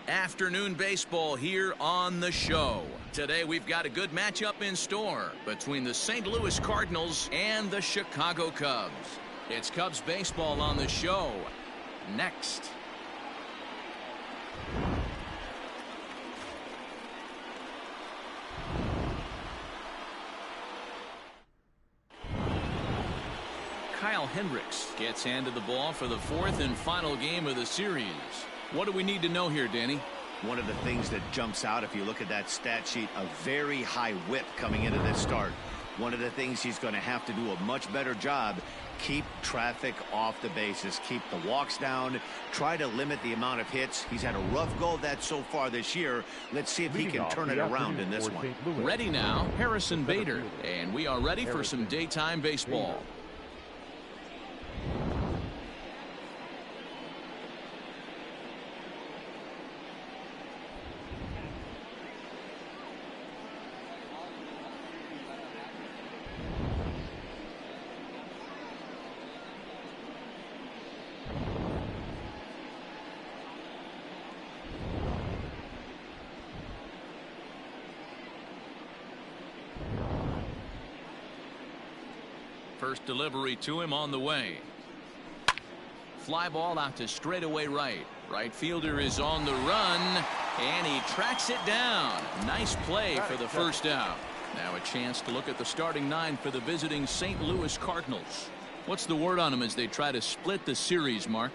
Afternoon baseball here on the show. Today we've got a good matchup in store between the St. Louis Cardinals and the Chicago Cubs. It's Cubs baseball on the show next. Hendricks gets handed the ball for the fourth and final game of the series. What do we need to know here, Danny? One of the things that jumps out if you look at that stat sheet, a very high whip coming into this start. One of the things he's going to have to do a much better job, keep traffic off the bases, keep the walks down, try to limit the amount of hits. He's had a rough go of that so far this year. Let's see if he can turn it around in this one. Ready now, Harrison Bader, and we are ready for some daytime baseball. First delivery to him on the way. Fly ball out to straightaway right. Right fielder is on the run, and he tracks it down. Nice play for the first out. Now a chance to look at the starting nine for the visiting St. Louis Cardinals. What's the word on them as they try to split the series, Mark?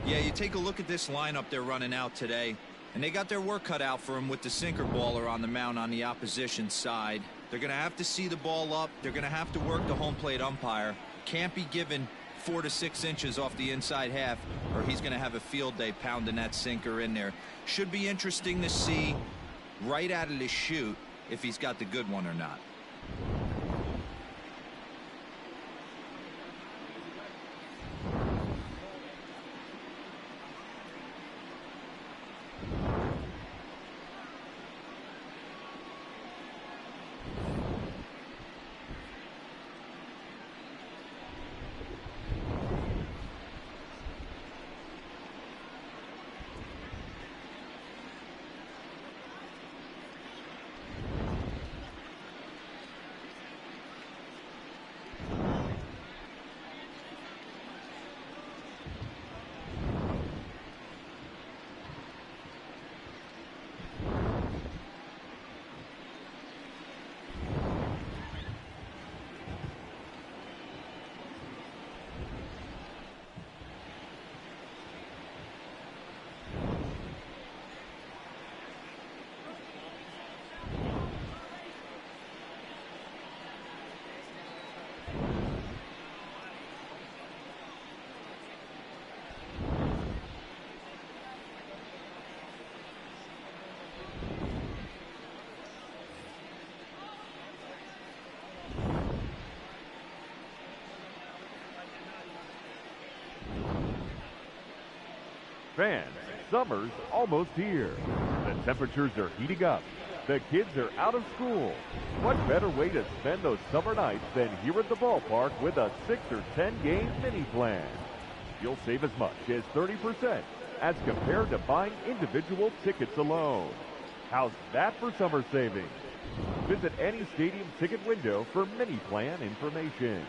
Yeah, you take a look at this lineup they're running out today, and they got their work cut out for them with the sinker baller on the mound on the opposition side. They're going to have to see the ball up. They're going to have to work the home plate umpire. Can't be given 4 to 6 inches off the inside half, or he's going to have a field day pounding that sinker in there. Should be interesting to see right out of the chute if he's got the good one or not. Fans, summer's almost here. The temperatures are heating up. The kids are out of school. What better way to spend those summer nights than here at the ballpark with a 6 or 10 game mini plan? You'll save as much as 30% as compared to buying individual tickets alone. How's that for summer savings? Visit any stadium ticket window for mini plan information.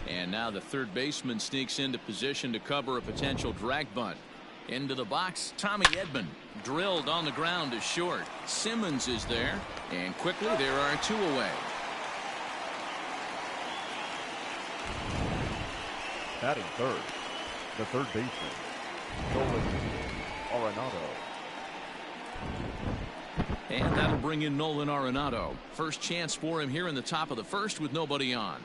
And now the third baseman sneaks into position to cover a potential drag bunt. Into the box, Tommy Edman drilled on the ground to short. Simmons is there, and quickly there are 2 away. Batting third, the third baseman, Nolan Arenado. And that'll bring in Nolan Arenado. First chance for him here in the top of the first with nobody on.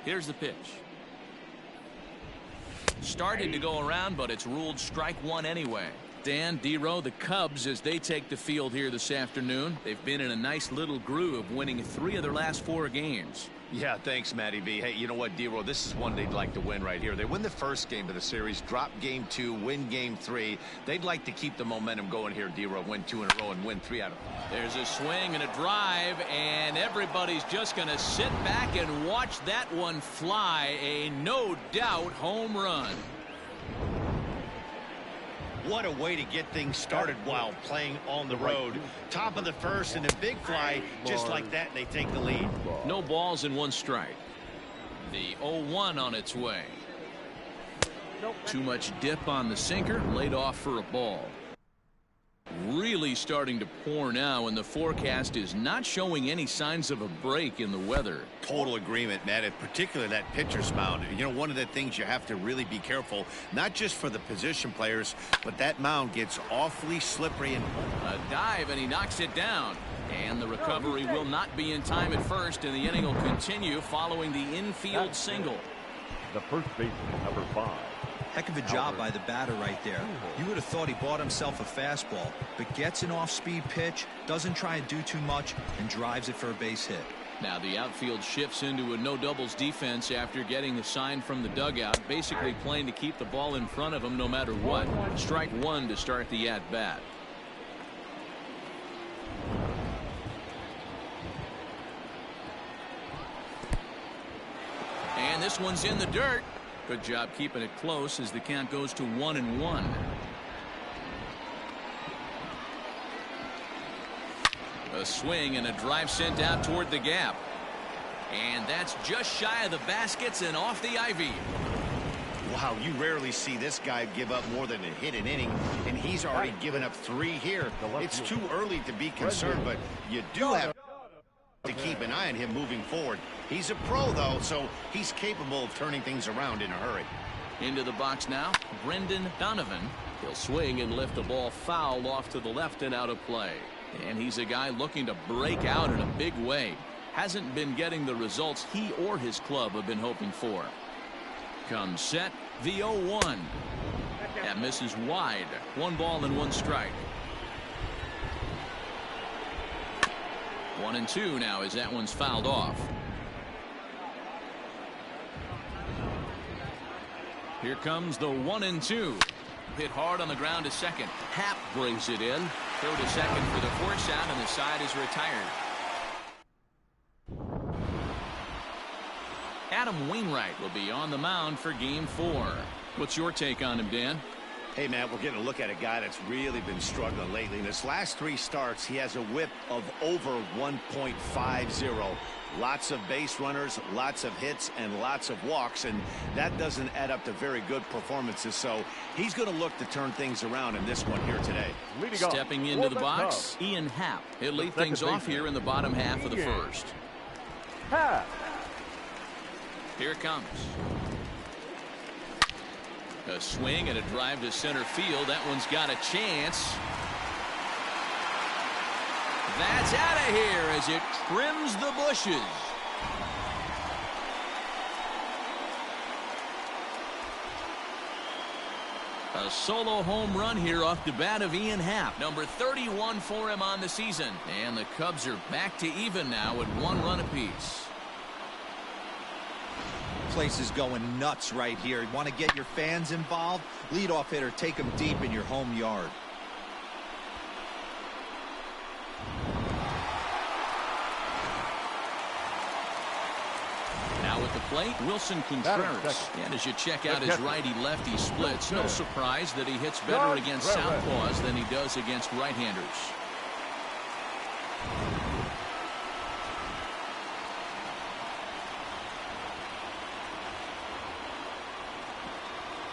Here's the pitch. Started to go around, but it's ruled strike one anyway. Dan, D-Row, the Cubs, as they take the field here this afternoon, they've been in a nice little groove, winning 3 of their last 4 games. Yeah, thanks, Matty B. Hey, you know what, D-Row, this is one they'd like to win right here. They win the first game of the series, drop game 2, win game 3. They'd like to keep the momentum going here, D-Row, win 2 in a row and win 3 out of 4. There's a swing and a drive, and everybody's just going to sit back and watch that one fly. A no-doubt home run. What a way to get things started while playing on the road. Top of the first and a big fly just like that, and they take the lead. No balls and 1 strike. The 0-1 on its way. Too much dip on the sinker, laid off for a ball. Really starting to pour now, and the forecast is not showing any signs of a break in the weather. Total agreement, Matt, and particularly that pitcher's mound. You know, one of the things you have to really be careful, not just for the position players, but that mound gets awfully slippery. And a dive, and he knocks it down. And the recovery will not be in time at first, and the inning will continue following the infield single. The first baseman, number 5. Heck of a job by the batter right there. You would have thought he bought himself a fastball, but gets an off-speed pitch, doesn't try and do too much, and drives it for a base hit. Now the outfield shifts into a no-doubles defense after getting the sign from the dugout, basically playing to keep the ball in front of him no matter what. Strike 1 to start the at-bat. And this one's in the dirt. Good job keeping it close as the count goes to 1-1. A swing and a drive sent out toward the gap. And that's just shy of the baskets and off the ivy. wow, you rarely see this guy give up more than a hit an inning, and he's already given up 3 here. It's too early to be concerned, but you do have to keep an eye on him moving forward. He's a pro, though, so he's capable of turning things around in a hurry. Into the box now, Brendan Donovan. He'll swing and lift the ball foul off to the left and out of play. And he's a guy looking to break out in a big way. Hasn't been getting the results he or his club have been hoping for. Comes set, the 0-1. That misses wide. 1 ball and 1 strike. 1-2 now as that one's fouled off. Here comes the 1-2. Hit hard on the ground to second. Happ brings it in. Throw to second for the force out, and the side is retired. Adam Wainwright will be on the mound for game 4. What's your take on him, Dan? Hey, Matt, we're getting a look at a guy that's really been struggling lately. In his last 3 starts, he has a whip of over 1.50. Lots of base runners, lots of hits, and lots of walks, and that doesn't add up to very good performances. So he's going to look to turn things around in this one here today. Stepping into the box, Ian Happ. He'll lead things off here in the bottom half of the first. Happ. Here it comes. A swing and a drive to center field. That one's got a chance. That's out of here as it trims the bushes. A solo home run here off the bat of Ian Happ. Number 31 for him on the season. And the Cubs are back to even now at 1 run apiece. Place is going nuts right here. You want to get your fans involved? Leadoff hitter, take them deep in your home yard. Now at the plate, Wilson Contreras. And as you check out his righty-lefty splits, no surprise that he hits better against southpaws than he does against right-handers.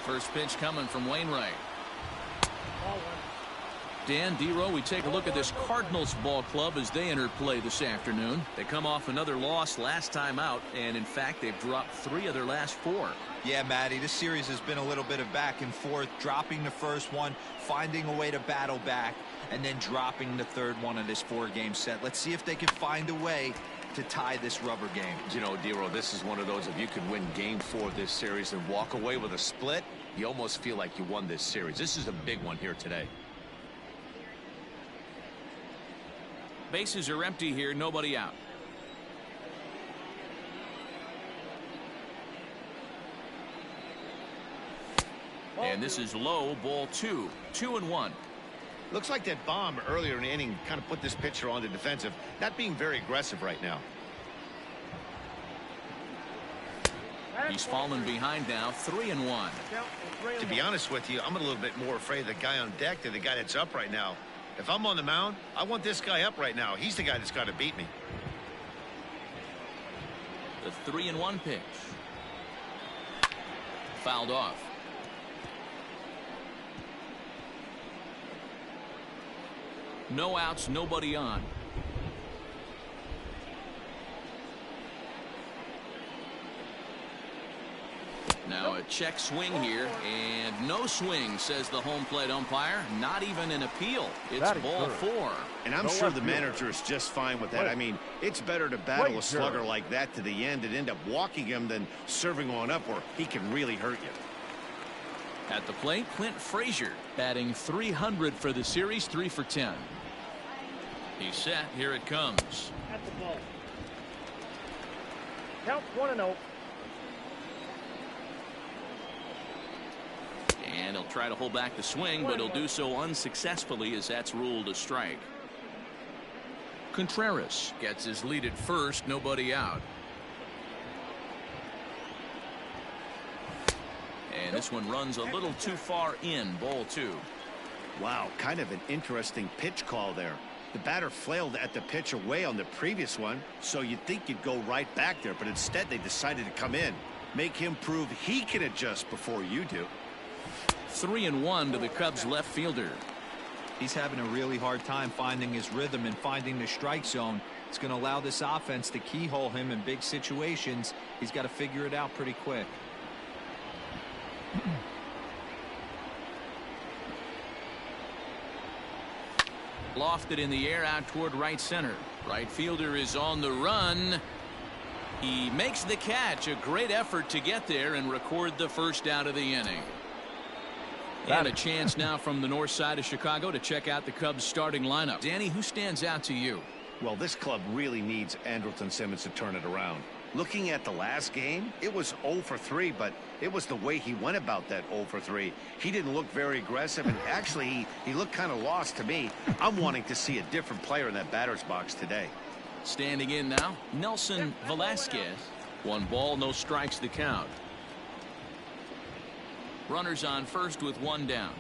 First pitch coming from Wainwright. Dan, D-Row, we take a look at this Cardinals ball club as they enter play this afternoon. They come off another loss last time out, and in fact, they've dropped 3 of their last 4. Yeah, Matty, this series has been a little bit of back and forth, dropping the first one, finding a way to battle back, and then dropping the third one of this 4-game set. Let's see if they can find a way to tie this rubber game. You know, D-Row, this is one of those, if you could win game 4 of this series and walk away with a split, You almost feel like you won this series. This is a big one here today. Bases are empty here, nobody out. And this is low, ball 2. 2-1. Looks like that bomb earlier in the inning kind of put this pitcher on the defensive, not being very aggressive right now. He's fallen behind now, 3-1. To be honest with you, I'm a little bit more afraid of the guy on deck than the guy that's up right now. If I'm on the mound, I want this guy up right now. He's the guy that's got to beat me. The 3-1 pitch. Fouled off. No outs, nobody on. Now a check swing here, and no swing, says the home plate umpire. Not even an appeal. It's ball 4. And I'm sure the manager is just fine with that. I mean, it's better to battle a slugger like that to the end and end up walking him than serving one up where he can really hurt you. At the plate, Clint Frazier batting .300 for the series, 3 for 10. He's set. Here it comes. At the ball. Count 1-0. And he'll try to hold back the swing, but he'll do so unsuccessfully as that's ruled a strike. Contreras gets his lead at first, nobody out. And this one runs a little too far in, ball 2. Wow, kind of an interesting pitch call there. The batter flailed at the pitch away on the previous one, so you'd think you'd go right back there, but instead they decided to come in. Make him prove he can adjust before you do. 3-1 to the Cubs left fielder. He's having a really hard time finding his rhythm and finding the strike zone. It's going to allow this offense to keyhole him in big situations. He's got to figure it out pretty quick. Lofted in the air out toward right center. Right fielder is on the run. He makes the catch. A great effort to get there and record the first out of the inning. And a chance now from the north side of Chicago to check out the Cubs starting lineup. Danny, who stands out to you? Well, this club really needs Andrelton Simmons to turn it around. Looking at the last game, it was 0 for 3, but it was the way he went about that 0 for 3. He didn't look very aggressive, and actually he looked kind of lost to me. I'm wanting to see a different player in that batter's box today. Standing in now, Nelson Velasquez. 1 ball, no strikes the count. Runners on first with 1 down.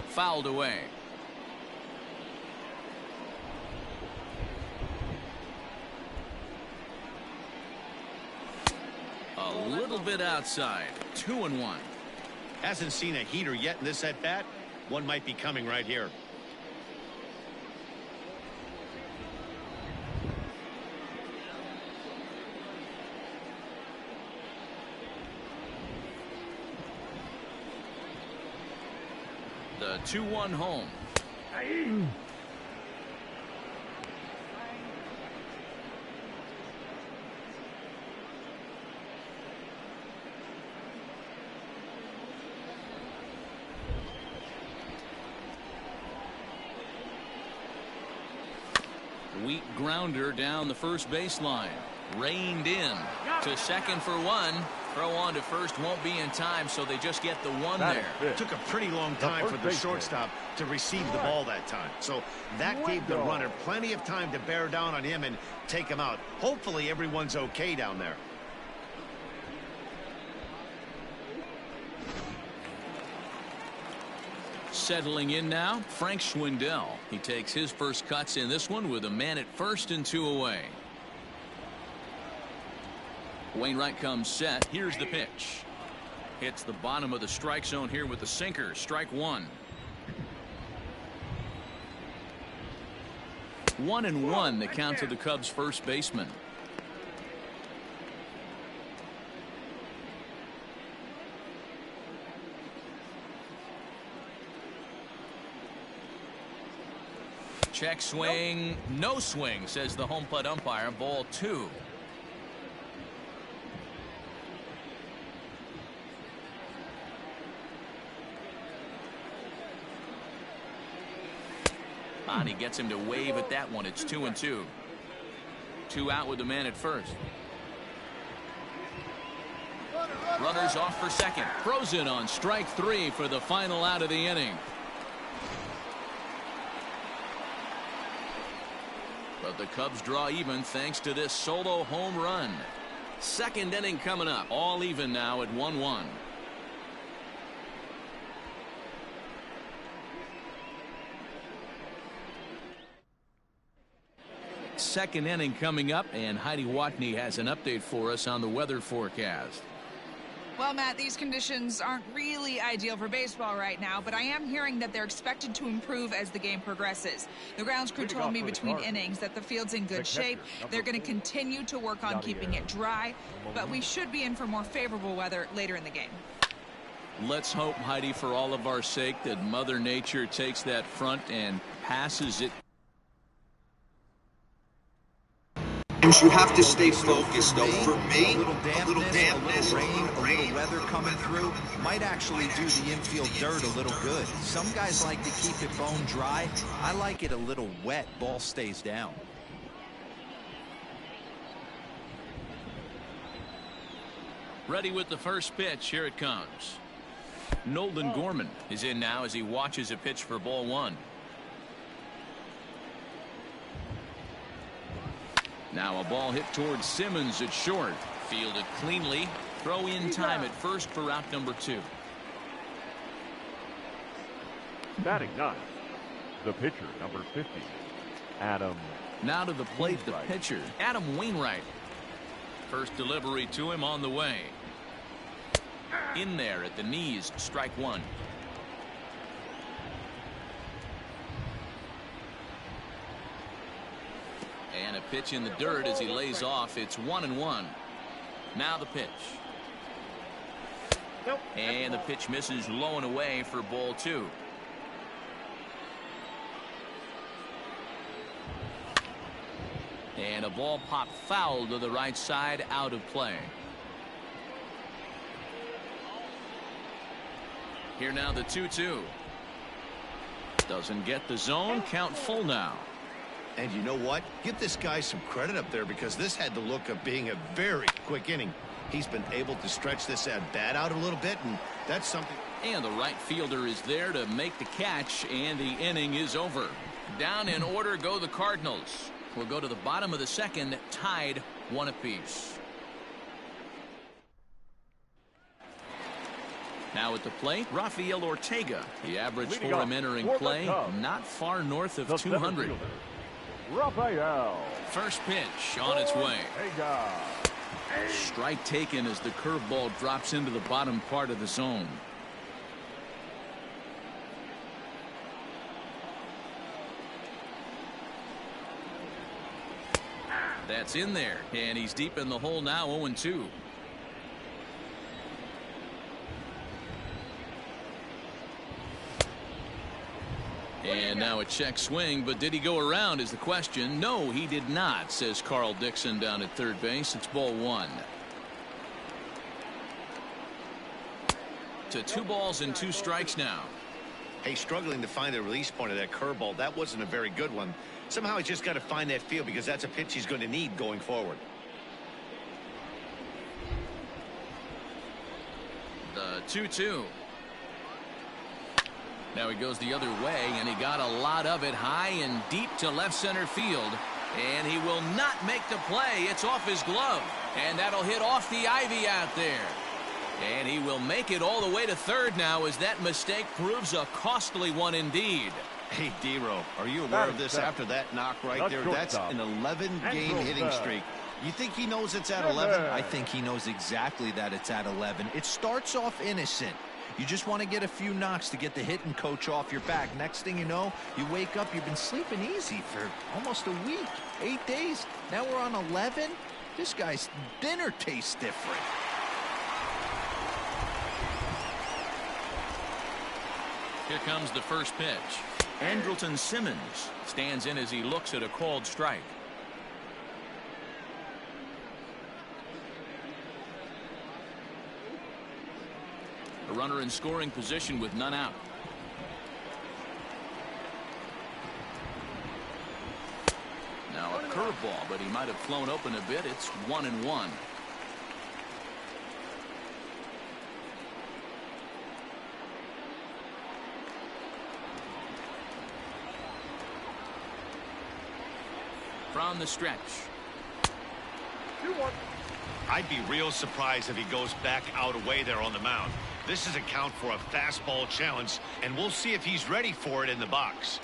Fouled away. A little bit outside. 2-1. Hasn't seen a heater yet in this at-bat. One might be coming right here. The 2-1 home. Weak grounder down the first baseline. Reined in to second for 1. Throw on to first won't be in time, so they just get the 1 there. It took a pretty long time for the shortstop to receive the ball that time. So that gave the runner plenty of time to bear down on him and take him out. Hopefully everyone's okay down there. Settling in now, Frank Schwindel. He takes his first cuts in this one with a man at first and 2 away. Wainwright comes set. Here's the pitch. Hits the bottom of the strike zone here with the sinker. Strike 1. 1-1 the count to the Cubs first baseman. Check swing, no swing, says the home plate umpire. Ball 2. And he gets him to wave at that one. It's 2-2. 2 out with the man at first. Runners off for second. Throws in on strike 3 for the final out of the inning. But the Cubs draw even thanks to this solo home run. Second inning coming up. All even now at 1-1. Second inning coming up, and Heidi Watney has an update for us on the weather forecast. Well, Matt, these conditions aren't really ideal for baseball right now, but I am hearing that they're expected to improve as the game progresses. The grounds crew told me between innings that the field's in good shape. They're going to continue to work on keeping it dry, but we should be in for more favorable weather later in the game. Let's hope, Heidi, for all of our sake, that Mother Nature takes that front and passes it. You have to stay focused, though. For me, a little dampness, a little rain, a little weather coming through might actually do the infield dirt a little good. Some guys like to keep it bone dry. I like it a little wet. Ball stays down. Ready with the first pitch. Here it comes. Nolan Gorman is in now as he watches a pitch for ball 1. Now a ball hit towards Simmons at short. Fielded cleanly. Throw in time at first for out number 2. Batting 9, the pitcher, number 50, Adam. Now to the plate, the pitcher, Adam Wainwright. First delivery to him on the way. In there at the knees, strike 1. And a pitch in the dirt as he lays off. It's 1-1. Now the pitch. And the pitch misses low and away for ball 2. And a ball popped foul to the right side, out of play. Here now the 2-2. Doesn't get the zone. Count full now. And you know what? Give this guy some credit up there, because this had the look of being a very quick inning. He's been able to stretch this at bat out a little bit, and that's something. And the right fielder is there to make the catch, and the inning is over. Down in order go the Cardinals. We'll go to the bottom of the second, tied 1 apiece. Now at the plate, Rafael Ortega. The average for him entering play, not far north of 200. Rafael. First pitch on its way. Strike taken as the curveball drops into the bottom part of the zone. That's in there, and he's deep in the hole now. 0-2. And now a check swing, but did he go around is the question. No, he did not, says Carl Dixon down at third base. It's ball 1. To 2 balls and 2 strikes now. Hey, struggling to find the release point of that curveball. That wasn't a very good one. Somehow he's just got to find that feel, because that's a pitch he's going to need going forward. The 2-2. Now he goes the other way, and he got a lot of it high and deep to left center field. And he will not make the play. It's off his glove. And that'll hit off the ivy out there. And he will make it all the way to third now, as that mistake proves a costly one indeed. Hey, D-Row, are you aware of this after that knock right there? That's an 11-game hitting streak. You think he knows it's at 11? I think he knows exactly that it's at 11. It starts off innocent. You just want to get a few knocks to get the hitting coach off your back. Next thing you know, you wake up, you've been sleeping easy for almost a week, 8 days. Now we're on 11. This guy's dinner tastes different. Here comes the first pitch. Andrelton Simmons stands in as he looks at a called strike. A runner in scoring position with none out. Now a curveball, but he might have flown open a bit. It's 1-1. From the stretch. 2-1. I'd be real surprised if he goes back out away there on the mound. This is a count for a fastball challenge, and we'll see if he's ready for it in the box.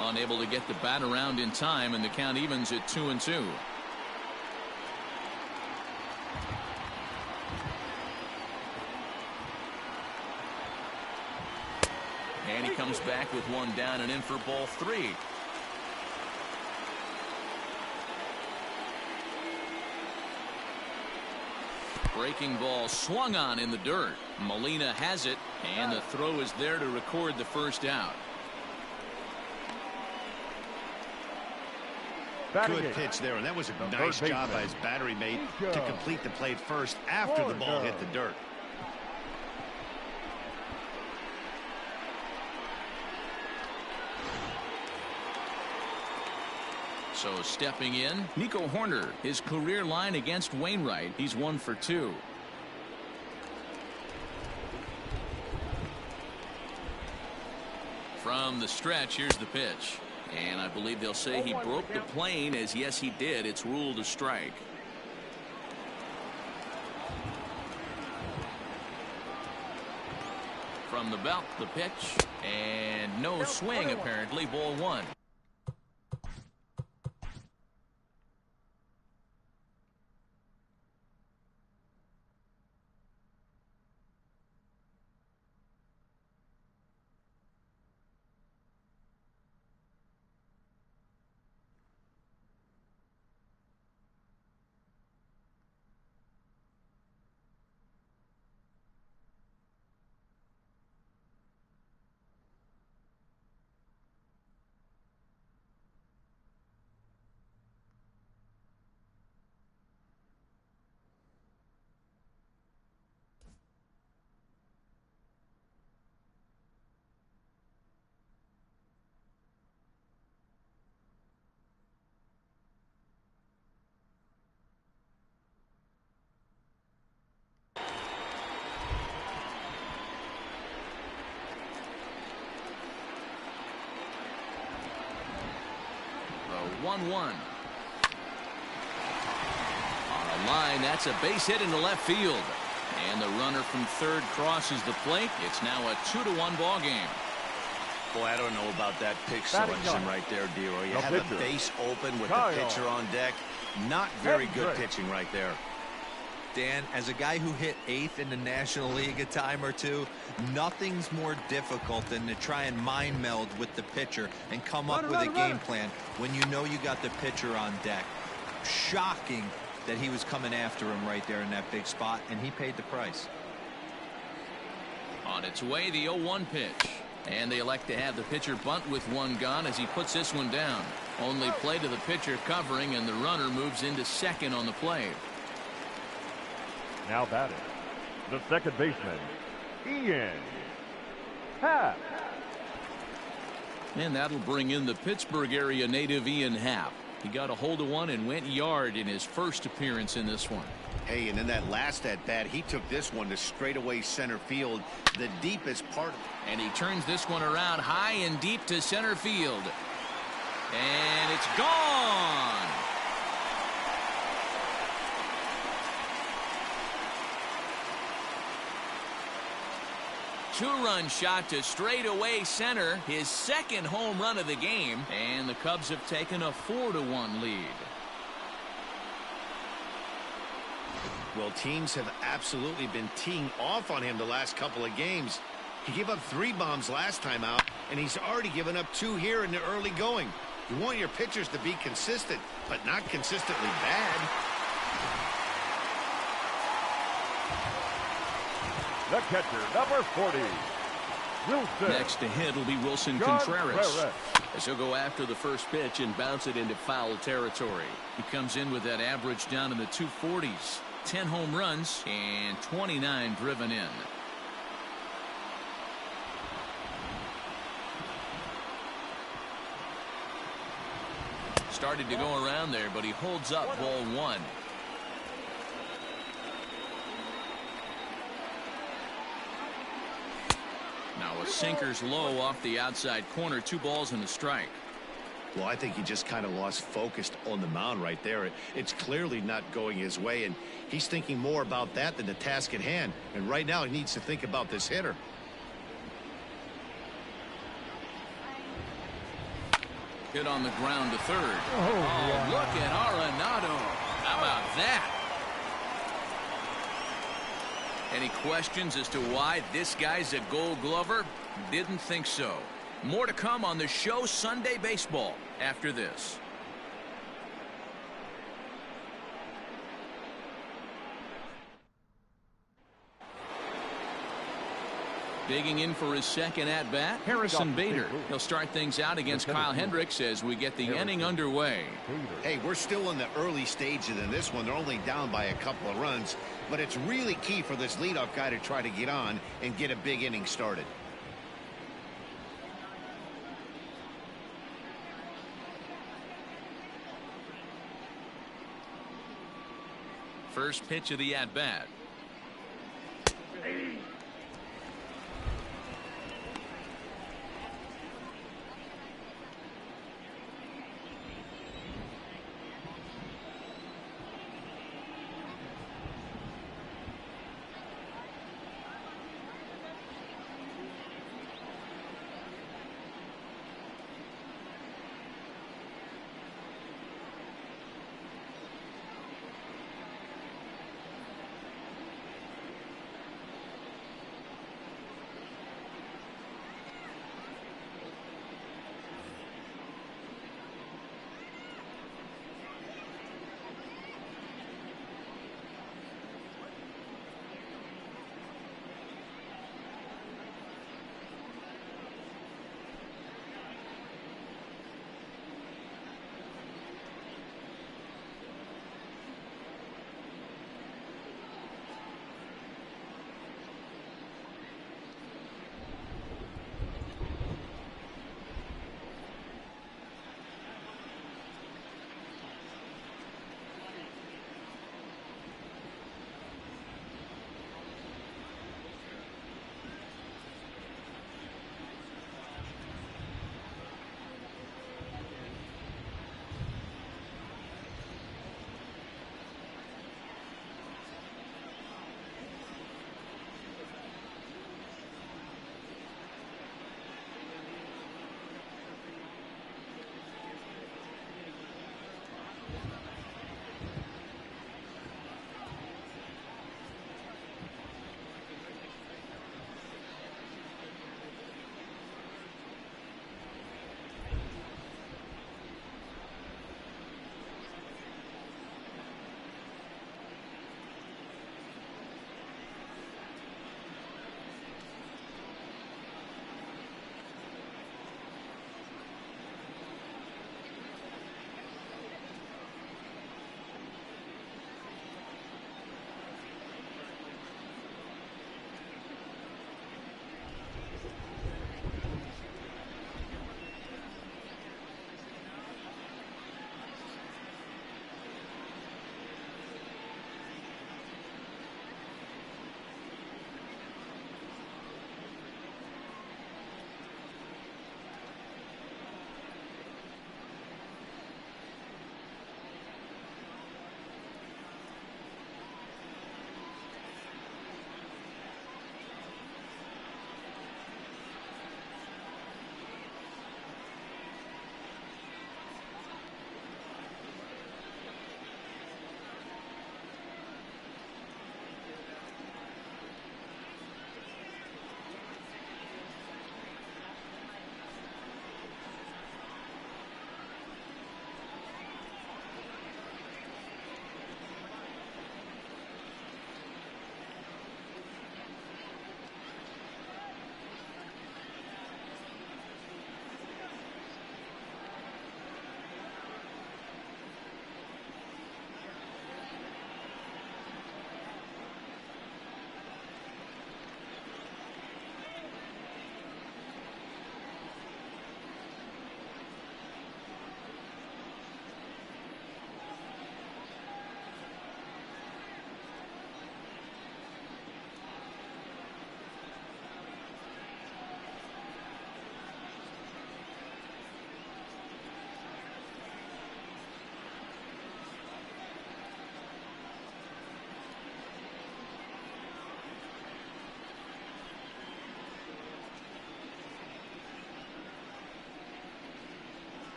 Unable to get the bat around in time, and the count evens at 2-2. And he comes back with one down and in for ball 3. Breaking ball swung on in the dirt. Molina has it, and the throw is there to record the first out. Good pitch there, and that was a nice job by his battery mate to complete the play first after the ball hit the dirt. So stepping in, Nico Horner, his career line against Wainwright. He's 1 for 2. From the stretch, here's the pitch. And I believe they'll say he broke the plane, as yes he did. It's ruled a strike. From the belt, the pitch, and no swing apparently. Ball 1. The 1-1. On a line, that's a base hit into left field. And the runner from third crosses the plate. It's now a 2-1 ball game. Boy, I don't know about that pitch selection right there, D-Roy. You have a base open with the pitcher on deck. Not very good pitching right there. Dan, as a guy who hit 8th in the National League a time or two, nothing's more difficult than to try and mind meld with the pitcher and come up with a game plan when you know you got the pitcher on deck. Shocking that he was coming after him right there in that big spot, and he paid the price. On its way, the 0-1 pitch. And they elect to have the pitcher bunt with one gone as he puts this one down. Only play to the pitcher covering, and the runner moves into second on the play. Now batting, the second baseman, Ian Happ. And that'll bring in the Pittsburgh area native Ian Happ. He got a hold of one and went yard in his first appearance in this one. Hey, and in that last at-bat, he took this one to straightaway center field, the deepest part. And he turns this one around high and deep to center field. And it's gone. Two-run shot to straightaway center, his second home run of the game, and the Cubs have taken a 4-1 lead. Well, teams have absolutely been teeing off on him the last couple of games. He gave up 3 bombs last time out, and he's already given up 2 here in the early going. You want your pitchers to be consistent, but not consistently bad. The catcher, number 40, Wilson. Next to hit will be Wilson Contreras. As he'll go after the first pitch and bounce it into foul territory. He comes in with that average down in the 240s. 10 home runs and 29 driven in. Started to go around there, but he holds up ball one. Now a sinker's low off the outside corner. 2 balls and a strike. Well, I think he just kind of lost focus on the mound right there. It's clearly not going his way, and he's thinking more about that than the task at hand. And right now he needs to think about this hitter. Hit on the ground to third. Oh, look at Arenado. How about that? Any questions as to why this guy's a Gold Glover? Didn't think so. More to come on the show Sunday Baseball after this. Digging in for his second at-bat, Harrison Bader. He'll start things out against Kyle Hendricks as we get the inning underway. Hey, we're still in the early stages in this one. They're only down by a couple of runs, but it's really key for this leadoff guy to try to get on and get a big inning started. First pitch of the at-bat.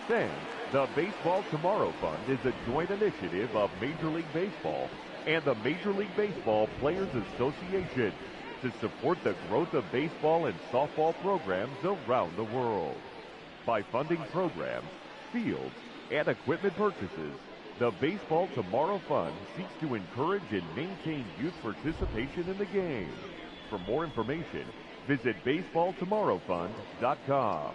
Fans, the Baseball Tomorrow Fund is a joint initiative of Major League Baseball and the Major League Baseball Players Association to support the growth of baseball and softball programs around the world. By funding programs, fields, and equipment purchases, the Baseball Tomorrow Fund seeks to encourage and maintain youth participation in the game. For more information, visit baseballtomorrowfund.com.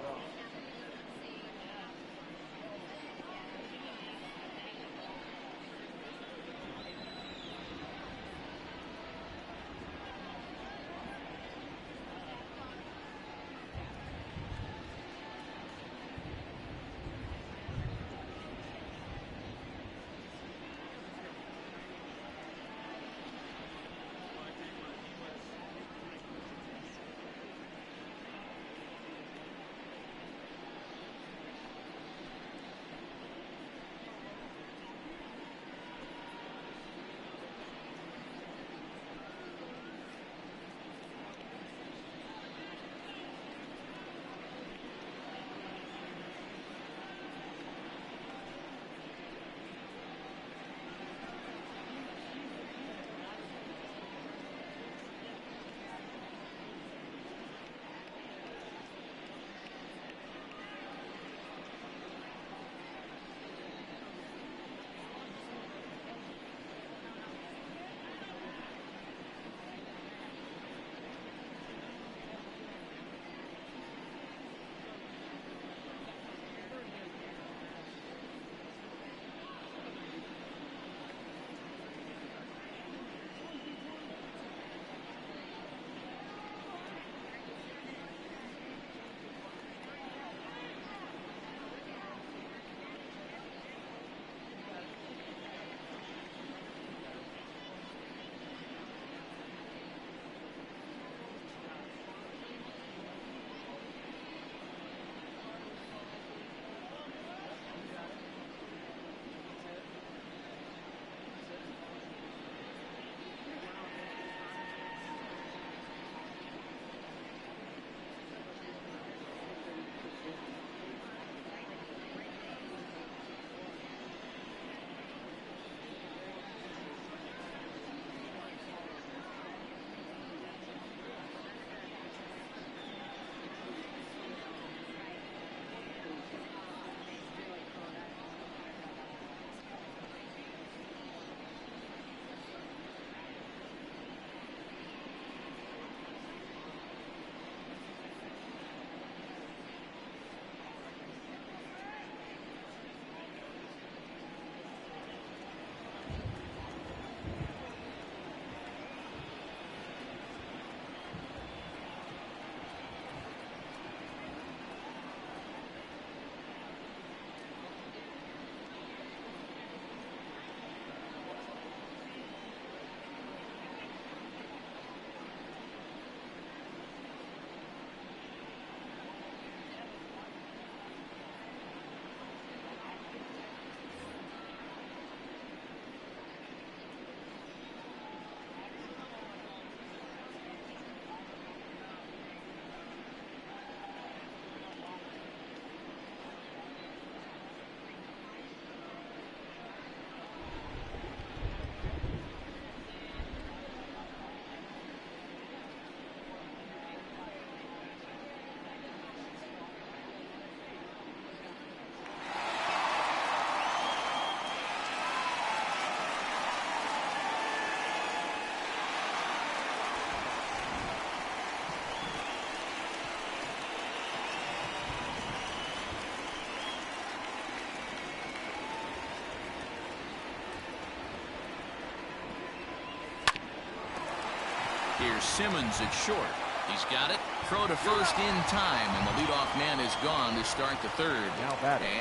Here's Simmons at short. He's got it. Throw to first in time, and the leadoff man is gone to start the third.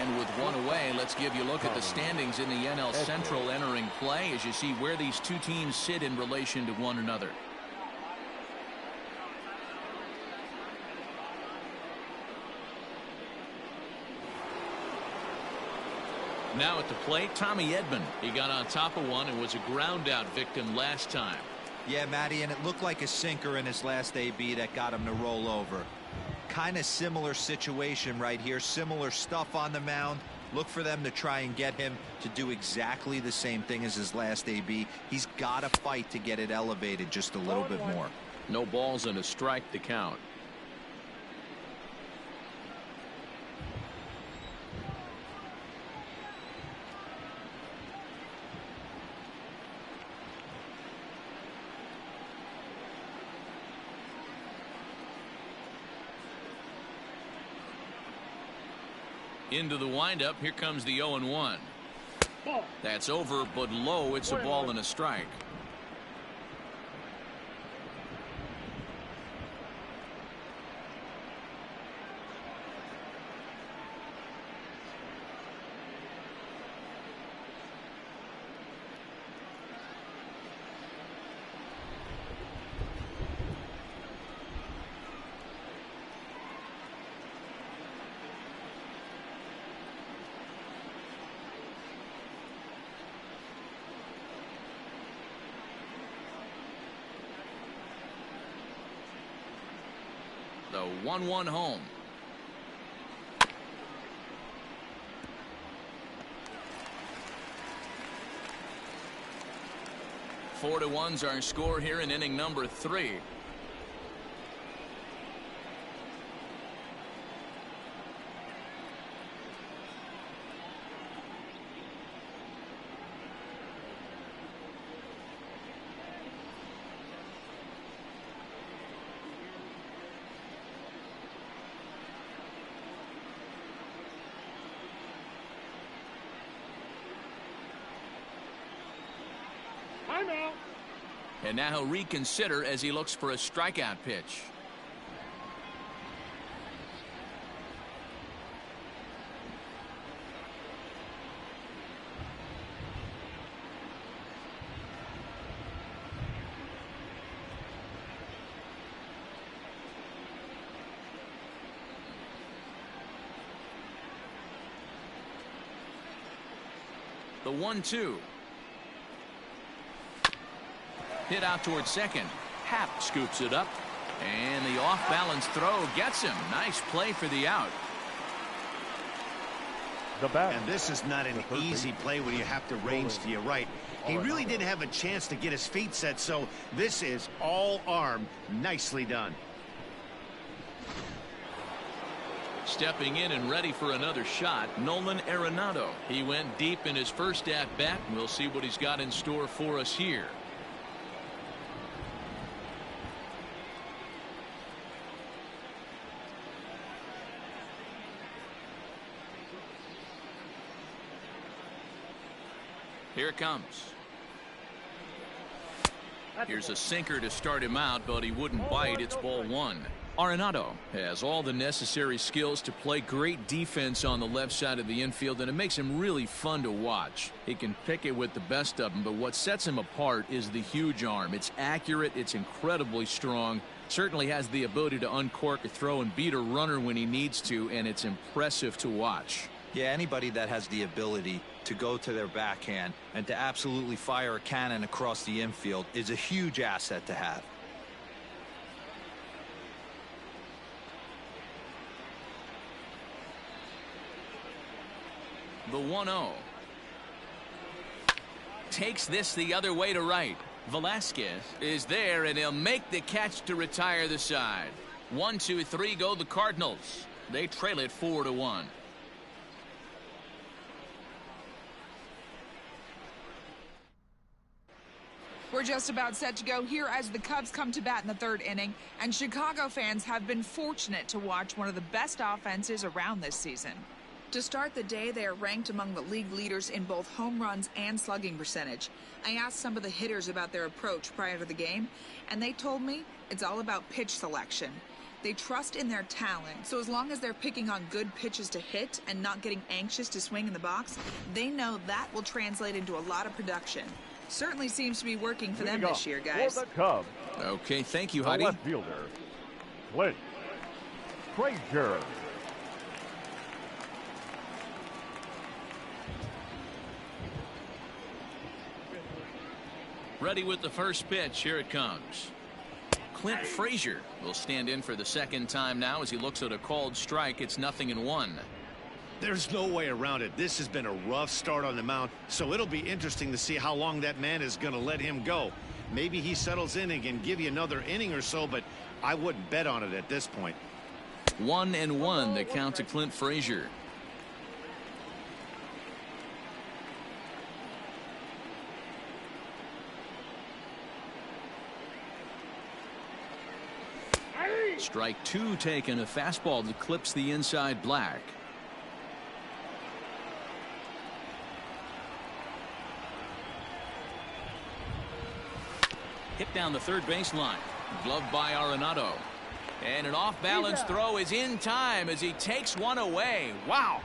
And with one away, let's give you a look at the standings in the NL Central entering play as you see where these two teams sit in relation to one another. Now at the plate, Tommy Edman. He got on top of one and was a ground out victim last time. Yeah, Matty, and it looked like a sinker in his last AB that got him to roll over. Kind of similar situation right here, similar stuff on the mound. Look for them to try and get him to do exactly the same thing as his last AB. He's got to fight to get it elevated just a little bit more. No balls and a strike to count. Into the windup. Here comes the 0-1. That's over, but low. It's a ball and a strike. The 1-1 home. Four to 1's our score here in inning number 3. And now he'll reconsider as he looks for a strikeout pitch. The 1-2. Hit out towards second. Happ scoops it up, and the off-balance throw gets him. Nice play for the out. And this is not an easy play when you have to range to your right. He really didn't have a chance to get his feet set, so this is all arm. Nicely done. Stepping in and ready for another shot, Nolan Arenado. He went deep in his first at-bat. We'll see what he's got in store for us here. Here it comes. Here's a sinker to start him out, but he wouldn't bite. It's ball 1. Arenado has all the necessary skills to play great defense on the left side of the infield, and it makes him really fun to watch. He can pick it with the best of them, but what sets him apart is the huge arm. It's accurate. It's incredibly strong. Certainly has the ability to uncork a throw and beat a runner when he needs to, and it's impressive to watch. Yeah, anybody that has the ability to go to their backhand and to absolutely fire a cannon across the infield is a huge asset to have. The 1-0. Takes this the other way to right. Velasquez is there, and he'll make the catch to retire the side. 1-2-3 go the Cardinals. They trail it 4-1. We're just about set to go here as the Cubs come to bat in the 3rd inning, and Chicago fans have been fortunate to watch one of the best offenses around this season. To start the day, they are ranked among the league leaders in both home runs and slugging percentage. I asked some of the hitters about their approach prior to the game, and they told me it's all about pitch selection. They trust in their talent, so as long as they're picking on good pitches to hit and not getting anxious to swing in the box, they know that will translate into a lot of production. Certainly seems to be working for them this year, guys. For the Cubs, okay, thank you, the Heidi. left fielder, Clint Frazier. Ready with the first pitch. Here it comes. Clint Frazier will stand in for the second time now as he looks at a called strike. It's 0-1. There's no way around it. This has been a rough start on the mound, so it'll be interesting to see how long that man is going to let him go. Maybe he settles in and can give you another inning or so, but I wouldn't bet on it at this point. 1-1 the count to Clint Frazier. Strike 2 taken. A fastball that clips the inside black. Hit down the third baseline. Gloved by Arenado. And an off-balance throw is in time as he takes one away. Wow.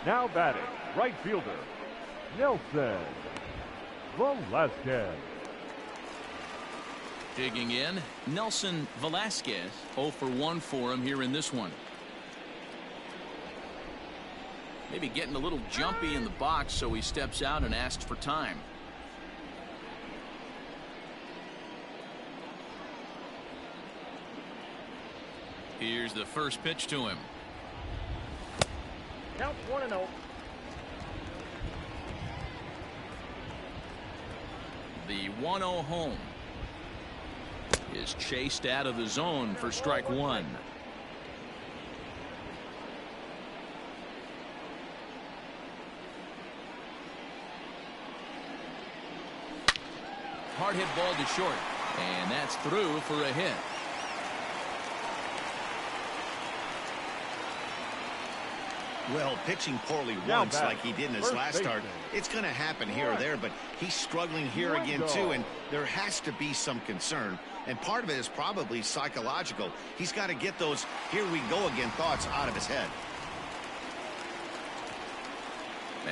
Now batting, right fielder, Nelson Velasquez. Digging in, Nelson Velasquez. 0 for 1 for him here in this one. Maybe getting a little jumpy in the box, so he steps out and asks for time. Here's the first pitch to him. Count 1-0. The 1-0 home is chased out of the zone for strike 1. Hard hit ball to short, and that's through for a hit. Well, pitching poorly once like he did in his last start, it's going to happen here or there, but he's struggling here again too, and there has to be some concern, and part of it is probably psychological. He's got to get those here we go again thoughts out of his head.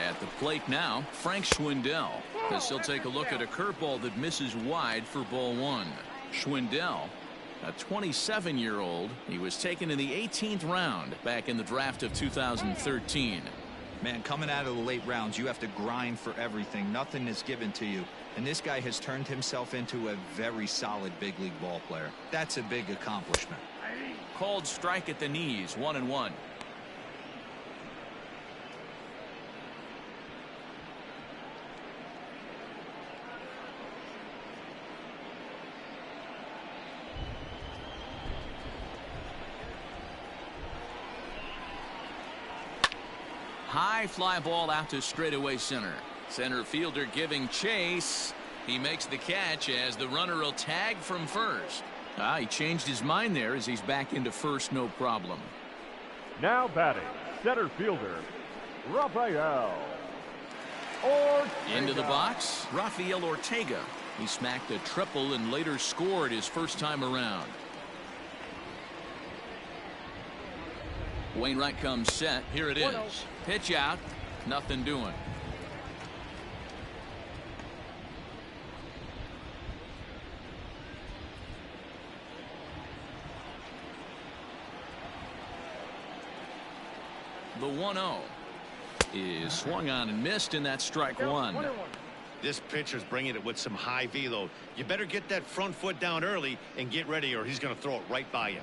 At the plate now, Frank Schwindel, as he'll take a look at a curveball that misses wide for ball 1. Schwindel, a 27-year-old. He was taken in the 18th round back in the draft of 2013. Man, coming out of the late rounds, you have to grind for everything. Nothing is given to you. And this guy has turned himself into a very solid big league ball player. That's a big accomplishment. Called strike at the knees. 1-1. High fly ball out to straightaway center. Center fielder giving chase. He makes the catch as the runner will tag from first. He changed his mind there as he's back into first, no problem. Now batting, center fielder, Rafael Ortega. Into the box, Rafael Ortega. He smacked a triple and later scored his first time around. Wainwright comes set. Here it is. Pitch out. Nothing doing. The 1-0 is swung on and missed, and that's strike 1. This pitcher's bringing it with some high velo. You better get that front foot down early and get ready, or he's going to throw it right by you.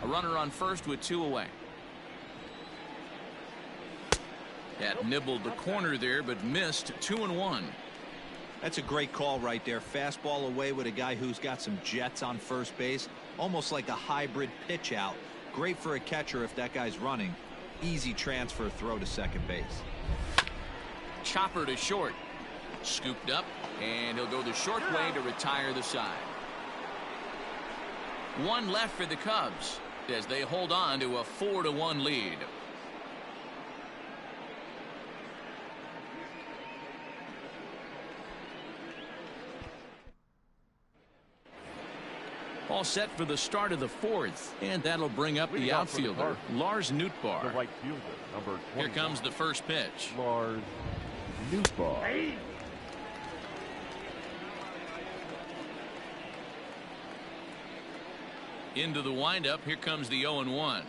A runner on first with 2 away. That nibbled the corner there, but missed. 2-1. That's a great call right there. Fastball away with a guy who's got some jets on first base. Almost like a hybrid pitch out. Great for a catcher if that guy's running. Easy transfer throw to second base. Chopper to short. Scooped up, and he'll go the short way to retire the side. 1 left for the Cubs as they hold on to a 4-1 lead. All set for the start of the 4th, and that'll bring up the outfielder, Lars Nootbaar. The right fielder, number 20. Here comes the first pitch. Lars Nootbaar. Into the windup. Here comes the 0-1.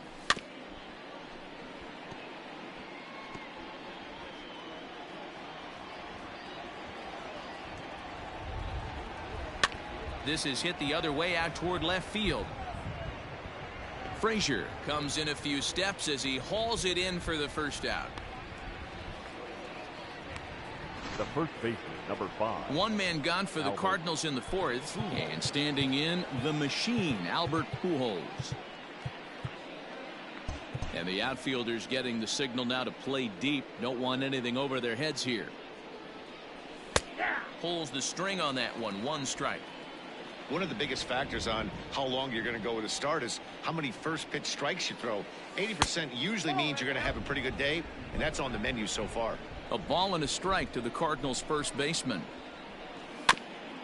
This is hit the other way out toward left field. Frazier comes in a few steps as he hauls it in for the first out. The first baseman, number 5. One man gone for the Cardinals in the fourth. And standing in, the machine, Albert Pujols. And the outfielders getting the signal now to play deep. Don't want anything over their heads here. Pulls the string on that one. 1 strike. One of the biggest factors on how long you're going to go with a start is how many first pitch strikes you throw. 80% usually means you're going to have a pretty good day, and that's on the menu so far. A ball and a strike to the Cardinals first baseman.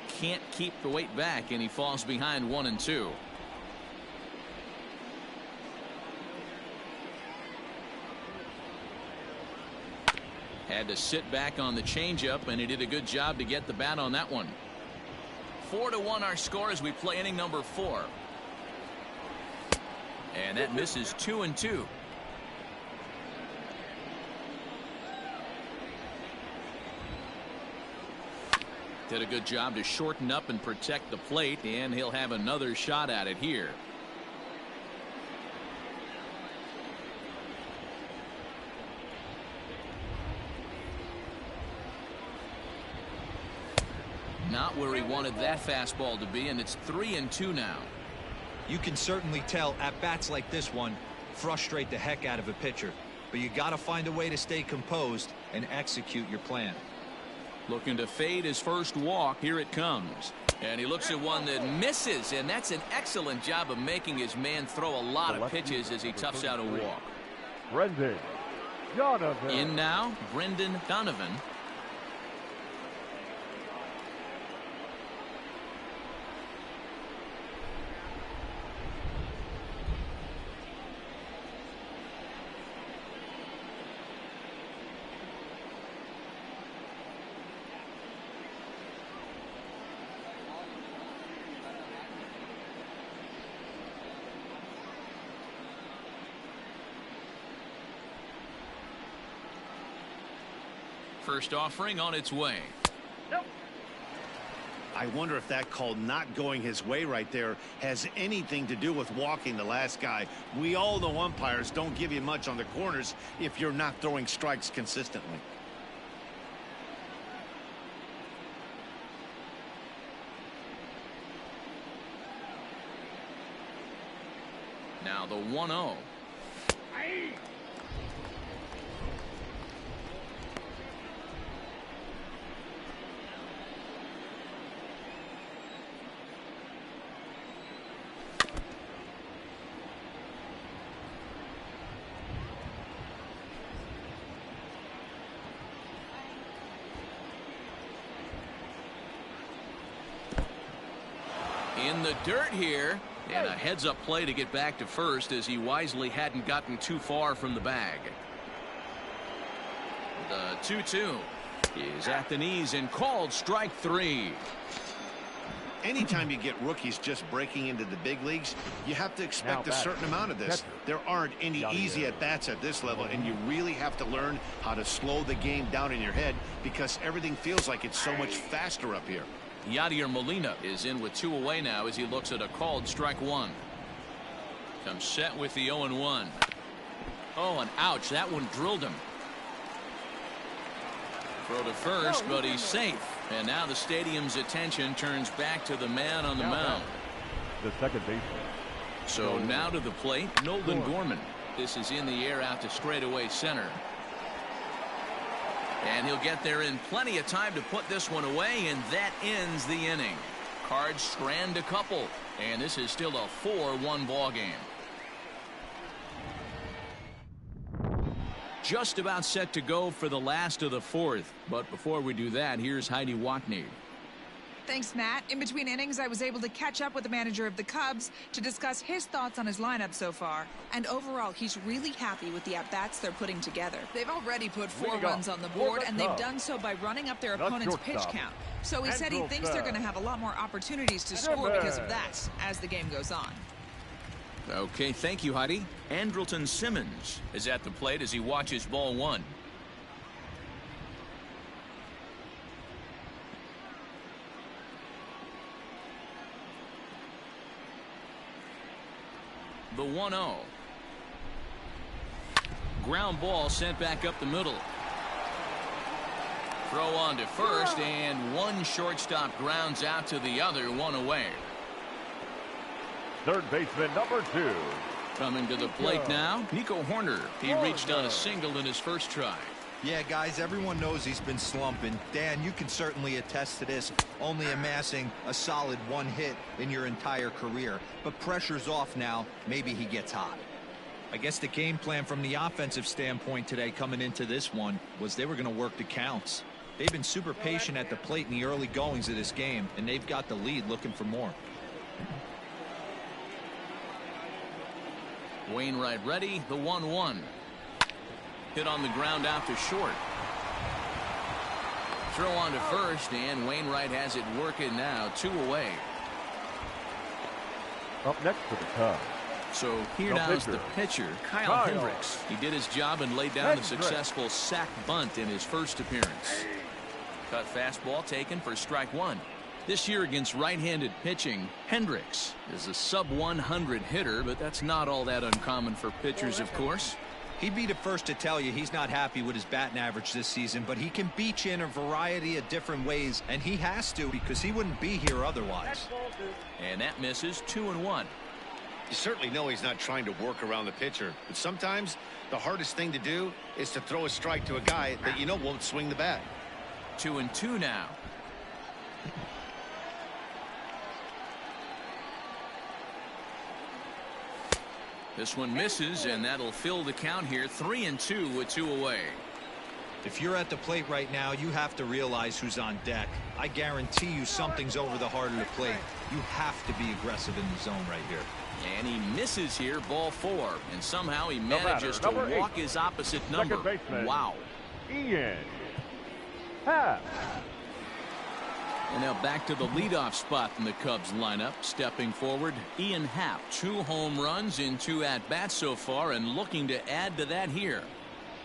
Can't keep the weight back, and he falls behind 1-2. Had to sit back on the changeup, and he did a good job to get the bat on that one. 4-1 our score as we play inning number 4. And that misses 2-2. Did a good job to shorten up and protect the plate, and he'll have another shot at it here. Not where he wanted that fastball to be, and it's 3-2 now. You can certainly tell at bats like this one frustrate the heck out of a pitcher, but you got to find a way to stay composed and execute your plan. Looking to fade his first walk. Here it comes. And he looks at one that misses, and that's an excellent job of making his man throw a lot of pitches as he toughs out a walk. Brendan Donovan. In now, Brendan Donovan. First offering on its way. I wonder if that call not going his way right there has anything to do with walking the last guy. We all know umpires don't give you much on the corners if you're not throwing strikes consistently. Now the 1-0. In the dirt here, and a heads-up play to get back to first as he wisely hadn't gotten too far from the bag. The 2-2 is at the knees and called strike 3. Anytime you get rookies just breaking into the big leagues, you have to expect a certain amount of this. There aren't any easy at-bats at this level, and you really have to learn how to slow the game down in your head because everything feels like it's so much faster up here. Yadier Molina is in with 2 away now as he looks at a called strike 1. Comes set with the 0-1. Oh, and ouch, that one drilled him. Throw to first, but he's safe. And now the stadium's attention turns back to the man on the mound. The second baseman. So now to the plate, Nolan Gorman. This is in the air out to straightaway center. And he'll get there in plenty of time to put this one away, and that ends the inning. Cards strand a couple, and this is still a 4-1 ball game. Just about set to go for the last of the fourth, but before we do that, here's Heidi Watney. Thanks, Matt. In between innings, I was able to catch up with the manager of the Cubs to discuss his thoughts on his lineup so far. And overall, he's really happy with the at-bats they're putting together. They've already put 4 runs on the board, and they've done so by running up their opponent's pitch count. So he said he thinks they're going to have a lot more opportunities to score because of that as the game goes on. Okay, thank you, Heidi. Andrelton Simmons is at the plate as he watches ball 1. the 1-0. Ground ball sent back up the middle. Throw on to first, and one shortstop grounds out to the other, one away. Third baseman number 2. Coming to the plate now, Nico Horner. He reached on a single in his first try. Yeah, guys, everyone knows he's been slumping. Dan, you can certainly attest to this, only amassing a solid 1 hit in your entire career. But pressure's off now. Maybe he gets hot. I guess the game plan from the offensive standpoint today coming into this one was they were going to work the counts. They've been super patient at the plate in the early goings of this game, and they've got the lead looking for more. Wainwright ready, the 1-1. Hit on the ground out to short. Throw on to first, and Wainwright has it working now, 2 away. Up next for the Cubs. So here now is the pitcher, Kyle Hendricks. He did his job and laid down a successful sac bunt in his first appearance. Cut fastball taken for strike 1. This year against right-handed pitching, Hendricks is a sub-100 hitter, but that's not all that uncommon for pitchers, of course. He'd be the first to tell you he's not happy with his batting average this season, but he can beat you in a variety of different ways, and he has to because he wouldn't be here otherwise. And that misses, 2-1. You certainly know he's not trying to work around the pitcher, but sometimes the hardest thing to do is to throw a strike to a guy that you know won't swing the bat. 2-2 now. This one misses, and that'll fill the count here. 3-2 with 2 away. If you're at the plate right now, you have to realize who's on deck. I guarantee you something's over the heart of the plate. You have to be aggressive in the zone right here. And he misses here, ball 4, and somehow he manages to walk his opposite number. Wow. Ian Happ. And now back to the leadoff spot in the Cubs lineup. Stepping forward, Ian Happ. 2 home runs in 2 at-bats so far, and looking to add to that here.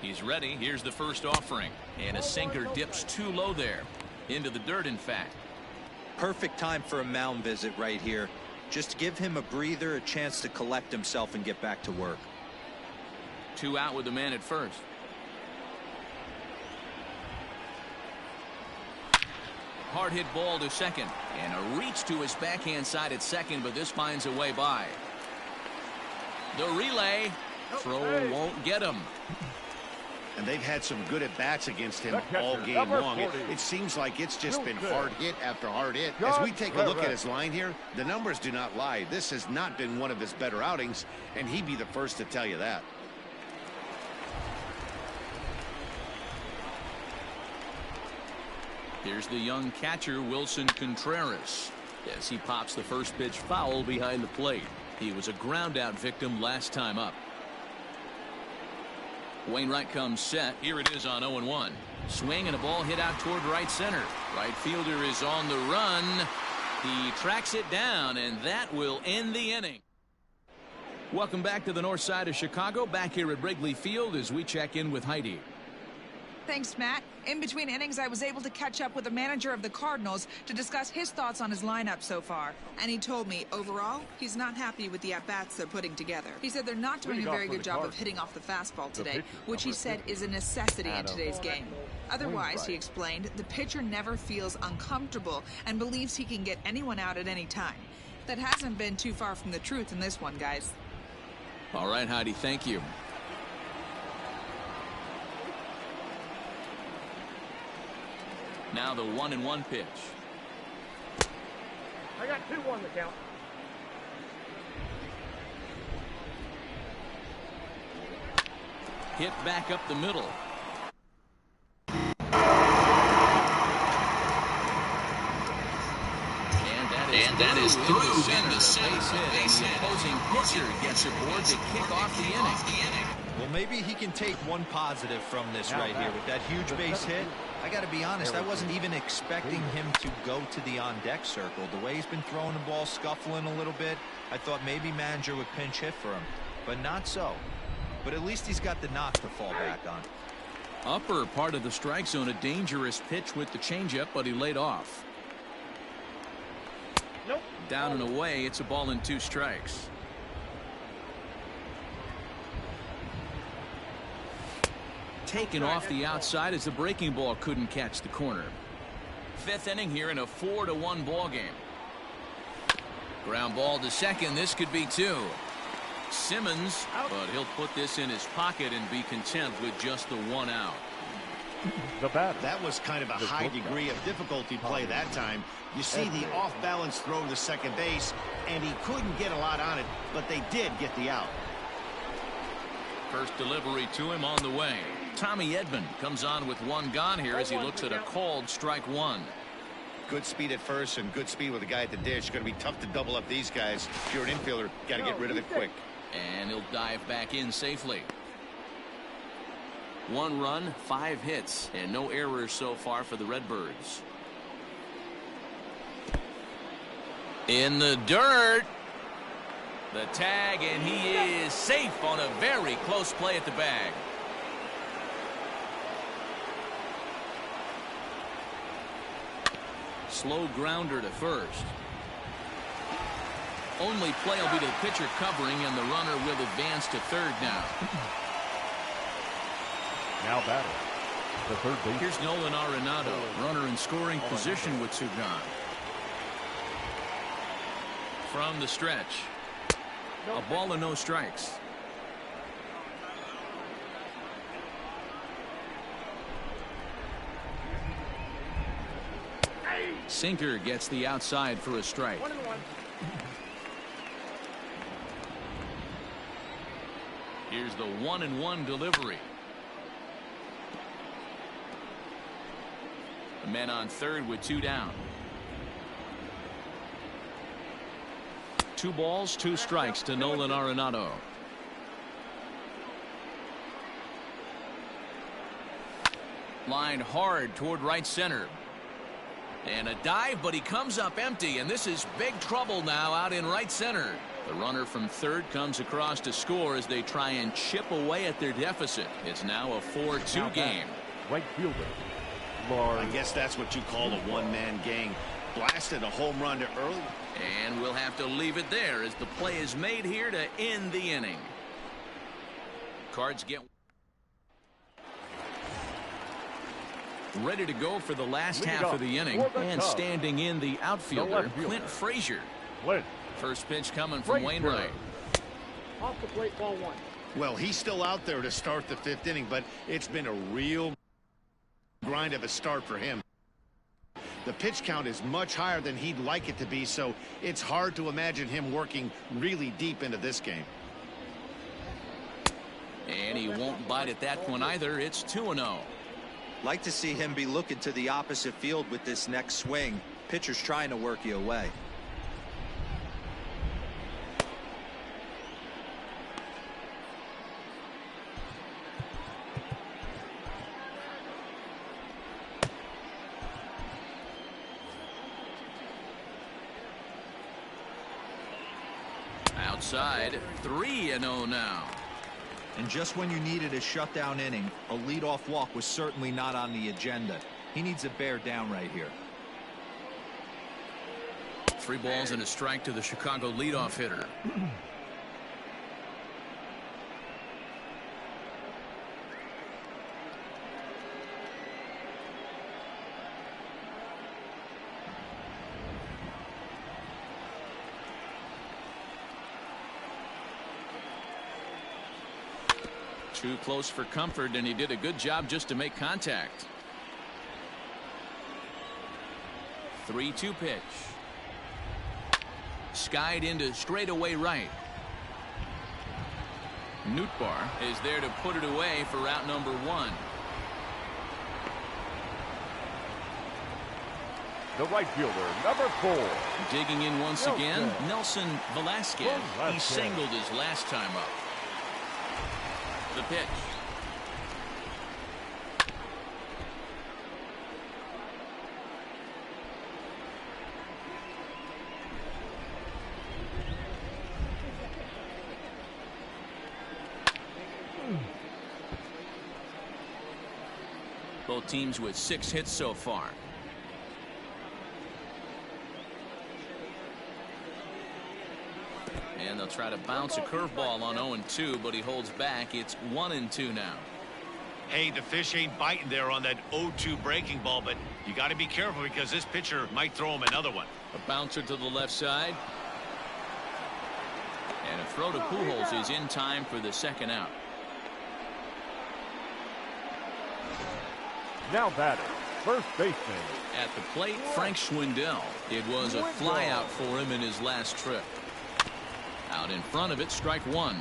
He's ready. Here's the first offering. And a sinker dips too low there. Into the dirt, in fact. Perfect time for a mound visit right here. Just give him a breather, a chance to collect himself and get back to work. 2 out with the man at first. Hard hit ball to second, and a reach to his backhand side at second, but this finds a way by. The relay. Throw won't get him. And they've had some good at-bats against him all game long. It seems like it's just been hard hit after hard hit. As we take a look at his line here, the numbers do not lie. This has not been one of his better outings, and he'd be the first to tell you that. Here's the young catcher, Wilson Contreras, as he pops the first pitch foul behind the plate. He was a ground-out victim last time up. Wainwright comes set. Here it is on 0-1. Swing and a ball hit out toward right center. Right fielder is on the run. He tracks it down, and that will end the inning. Welcome back to the north side of Chicago. Back here at Wrigley Field as we check in with Heidi. Thanks, Matt. In between innings, I was able to catch up with the manager of the Cardinals to discuss his thoughts on his lineup so far. And he told me, overall, he's not happy with the at-bats they're putting together. He said they're not doing a very good job of hitting off the fastball today, which he said is a necessity in today's game. Otherwise, he explained, the pitcher never feels uncomfortable and believes he can get anyone out at any time. That hasn't been too far from the truth in this one, guys. All right, Heidi, thank you. Now the 1-1 pitch. I got 2-1 the count. Hit back up the middle. And that is through in the center. Base hit. The opposing pitcher gets aboard to kick off the inning. Well, maybe he can take one positive from this right here with that huge base hit. I got to be honest, I wasn't even expecting him to go to the on-deck circle. The way he's been throwing the ball, scuffling a little bit, I thought maybe manager would pinch hit for him, but not so. But at least he's got the knock to fall back on. Upper part of the strike zone, a dangerous pitch with the changeup, but he laid off. Nope. Down and away, it's a ball and 2 strikes. taken off the outside as the breaking ball couldn't catch the corner. Fifth inning here in a 4-1 ball game. Ground ball to second. This could be two. Simmons, but he'll put this in his pocket and be content with just the one out. That was kind of a high degree of difficulty play that time. You see the off-balance throw to second base, and he couldn't get a lot on it, but they did get the out. First delivery to him on the way. Tommy Edman comes on with one gone here as he looks at a called strike one. Good speed at first and good speed with the guy at the dish. Going to be tough to double up these guys. If you're an infielder, got to get rid of it quick. And he'll dive back in safely. 1 run, 5 hits, and no errors so far for the Redbirds. In the dirt. The tag, and he is safe on a very close play at the bag. Slow grounder to first. Only play will be to the pitcher covering, and the runner will advance to third now. Now batting, the third base. Here's Nolan Arenado, runner in scoring position with two gone. From the stretch. A ball and no strikes. Sinker gets the outside for a strike. 1-1. Here's the 1-1 delivery. The men on third with 2 down. 2 balls, 2 strikes to Nolan Arenado. Lined hard toward right center. And a dive, but he comes up empty, and this is big trouble now out in right center. The runner from third comes across to score as they try and chip away at their deficit. It's now a 4-2 game. Right fielder. I guess that's what you call a one-man gang. Blasted a home run to early. And we'll have to leave it there as the play is made here to end the inning. Cards get ready to go for the last half of the inning. And standing in the outfielder, Clint Frazier. First pitch coming from Wainwright. Off the plate, ball 1. Well, he's still out there to start the 5th inning, but it's been a real grind of a start for him. The pitch count is much higher than he'd like it to be, so it's hard to imagine him working really deep into this game. And he won't bite at that one either. It's 2-0. Like to see him be looking to the opposite field with this next swing. Pitcher's trying to work you away. Outside, 3-0 now. And just when you needed a shutdown inning, a leadoff walk was certainly not on the agenda. He needs to bear down right here. 3 balls and a strike to the Chicago leadoff hitter. Too close for comfort, and he did a good job just to make contact. 3-2 pitch. Skied into straightaway right. Nootbaar is there to put it away for out number 1. The right fielder, number 4. Digging in once again, Nelson Velasquez. He singled his last time up. The pitch. Both teams with 6 hits so far. And they'll try to bounce a curveball on 0-2, but he holds back. It's 1-2 now. Hey, the fish ain't biting there on that 0-2 breaking ball, but you got to be careful because this pitcher might throw him another one. A bouncer to the left side. And a throw to Pujols is in time for the second out. Now batting, first baseman. At the plate, Frank Schwindel. It was a flyout for him in his last trip. Out in front of it, strike one.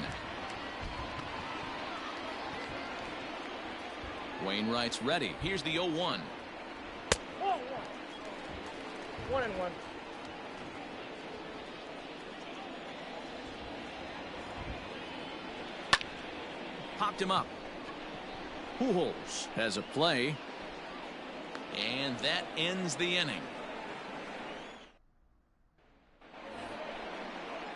Wainwright's ready. Here's the 0-1. 1-1. Popped him up. Pujols has a play. And that ends the inning.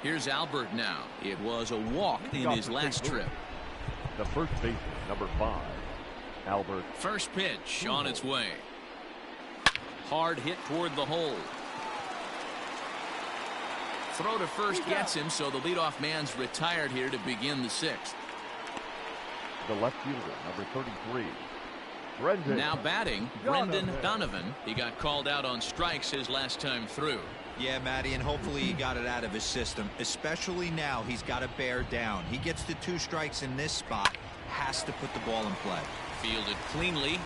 Here's Albert now. It was a walk in his last trip. The first baseman, number 5, Albert. First pitch on its way. Hard hit toward the hole. Throw to first gets him, so the leadoff man's retired here to begin the 6th. The left fielder, number 33, Brendan. Now batting, Brendan Donovan. He got called out on strikes his last time through. Yeah, Matty, and hopefully he got it out of his system. Especially now, he's got to bear down. He gets the 2 strikes in this spot. Has to put the ball in play. Fielded cleanly.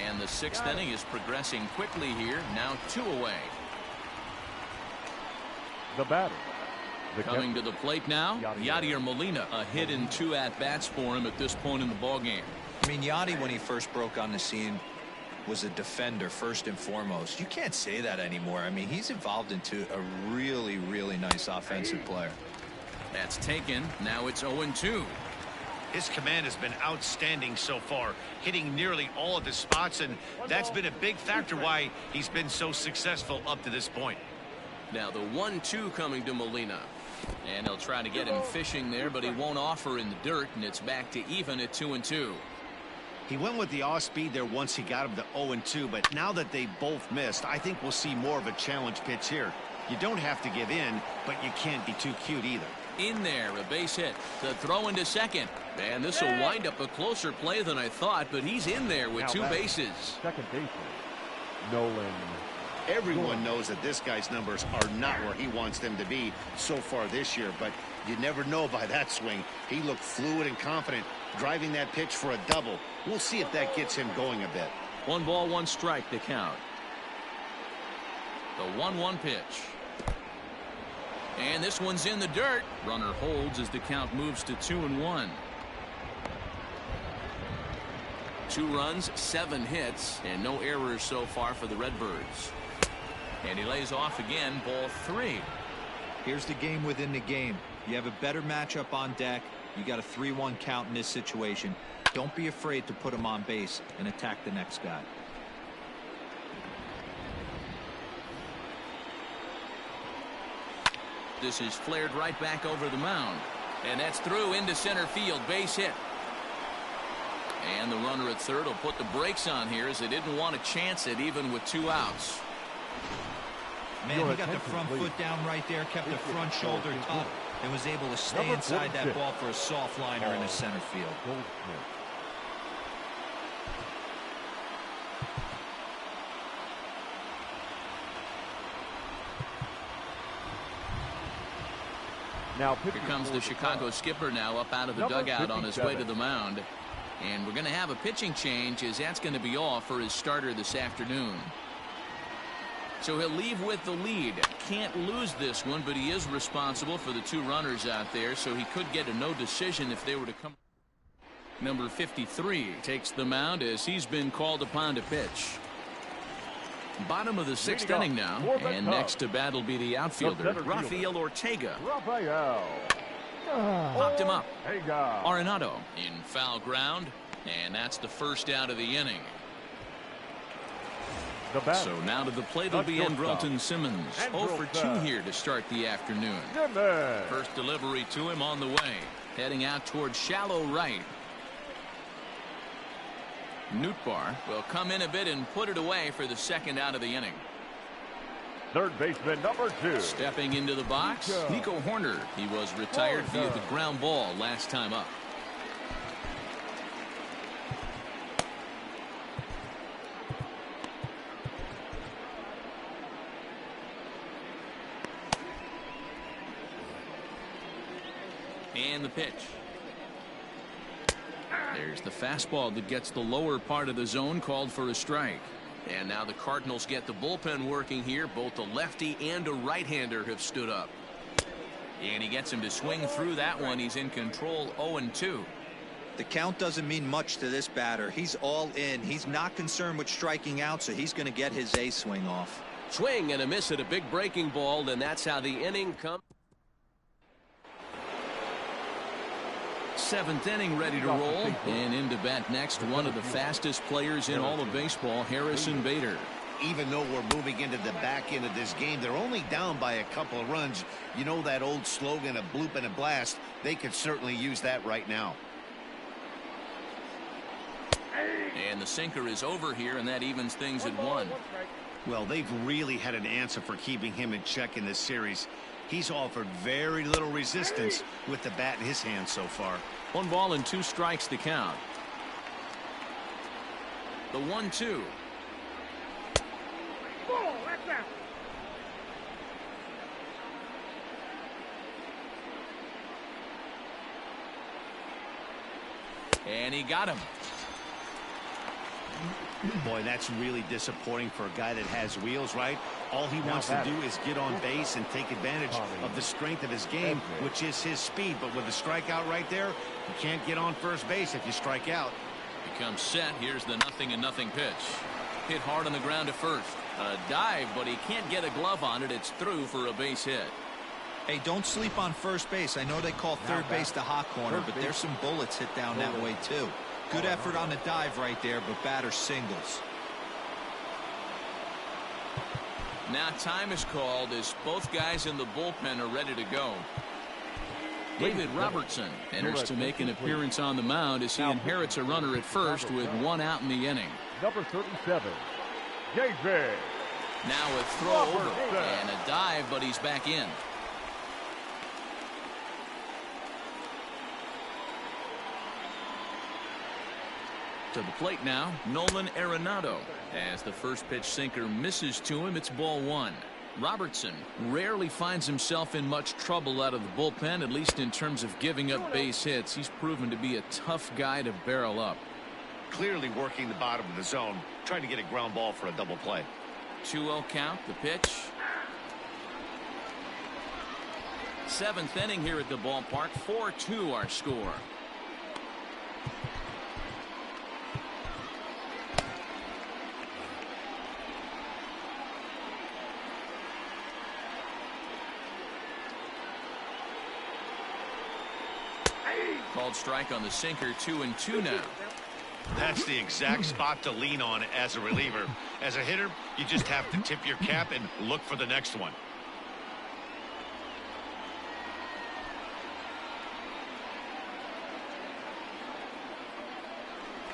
And the 6th inning is progressing quickly here. Now 2 away. The batter. Coming to the plate now, Yadier Molina. A hit in 2 at-bats for him at this point in the ballgame. I mean, Yadi, when he first broke on the scene, was a defender first and foremost. You can't say that anymore. I mean, he's evolved into a really, really nice offensive player. That's taken. Now it's 0-2. His command has been outstanding so far, hitting nearly all of his spots, and that's been a big factor why he's been so successful up to this point. Now the 1-2 coming to Molina. And he'll try to get him fishing there, but he won't offer in the dirt, and it's back to even at 2-2. He went with the off speed there once he got him to 0-2, but now that they both missed, I think we'll see more of a challenge pitch here. You don't have to give in, but you can't be too cute either. In there, a base hit. The throw into second. And this will wind up a closer play than I thought, but he's in there with 2 bases. Second baseman, Nolan. Everyone knows that this guy's numbers are not where he wants them to be so far this year, but you never know by that swing. He looked fluid and confident, driving that pitch for a double. We'll see if that gets him going a bit. 1 ball, 1 strike to count. The 1-1 pitch. And this one's in the dirt. Runner holds as the count moves to 2-1. 2 runs, 7 hits, and no errors so far for the Redbirds. And he lays off again, ball 3. Here's the game within the game. You have a better matchup on deck. You got a 3-1 count in this situation. Don't be afraid to put him on base and attack the next guy. This is flared right back over the mound. And that's through into center field, base hit. And the runner at third will put the brakes on here as they didn't want to chance it even with 2 outs. Man, he got the front foot down right there, kept the front shoulder up, and was able to stay inside that ball for a soft liner in the center field. Now here comes the Chicago skipper now up out of the dugout on his way to the mound. And we're going to have a pitching change, as that's going to be all for his starter this afternoon. So he'll leave with the lead. Can't lose this one, but he is responsible for the 2 runners out there, so he could get a no decision if they were to come. Number 53 takes the mound as he's been called upon to pitch. Bottom of the 6th inning now, and next to bat will be the outfielder, Rafael Ortega. Popped him up. Arenado in foul ground, and that's the first out of the inning. So now to the plate will be Andrelton Simmons. 0 for 2 here to start the afternoon. First delivery to him on the way. Heading out towards shallow right. Nootbaar will come in a bit and put it away for the second out of the inning. Third baseman number 2. Stepping into the box, Nico Horner. He was retired via the ground ball last time up. And the pitch. There's the fastball that gets the lower part of the zone, called for a strike. And now the Cardinals get the bullpen working here. Both a lefty and a right-hander have stood up. And he gets him to swing through that one. He's in control, 0-2. The count doesn't mean much to this batter. He's all in. He's not concerned with striking out, so he's going to get his A swing off. Swing and a miss at a big breaking ball, and that's how the inning comes. 7th inning ready to roll. And into bat next, one of the fastest players in all of baseball, Harrison Bader. Even though we're moving into the back end of this game, they're only down by a couple of runs. You know that old slogan, a bloop and a blast. They could certainly use that right now. And the sinker is over here, and that evens things at 1. Well, they've really had an answer for keeping him in check in this series. He's offered very little resistance with the bat in his hand so far. 1 ball and 2 strikes to count. The 1-2. And he got him. Boy, that's really disappointing for a guy that has wheels, right? All he wants to do is get on base and take advantage of the strength of his game, which is his speed. But with a strikeout right there, you can't get on first base if you strike out. Becomes set. Here's the 0-0 pitch. Hit hard on the ground to first. A dive, but he can't get a glove on it. It's through for a base hit. Hey, don't sleep on first base. I know they call third base the hot corner, but there's some bullets hit down that way, too. Good effort on the dive right there, but batter singles. Now time is called as both guys in the bullpen are ready to go. David Robertson enters to make an appearance on the mound as he inherits a runner at first with 1 out in the inning. Number 37, JJ. Now a throw over and a dive, but he's back in. To the plate now, Nolan Arenado. As the first pitch sinker misses to him, it's ball 1. Robertson rarely finds himself in much trouble out of the bullpen, at least in terms of giving up base hits. He's proven to be a tough guy to barrel up. Clearly working the bottom of the zone, trying to get a ground ball for a double play. 2-0 count, the pitch. 7th inning here at the ballpark, 4-2 our score. Called strike on the sinker, 2-2 now. That's the exact spot to lean on as a reliever. As a hitter, you just have to tip your cap and look for the next one.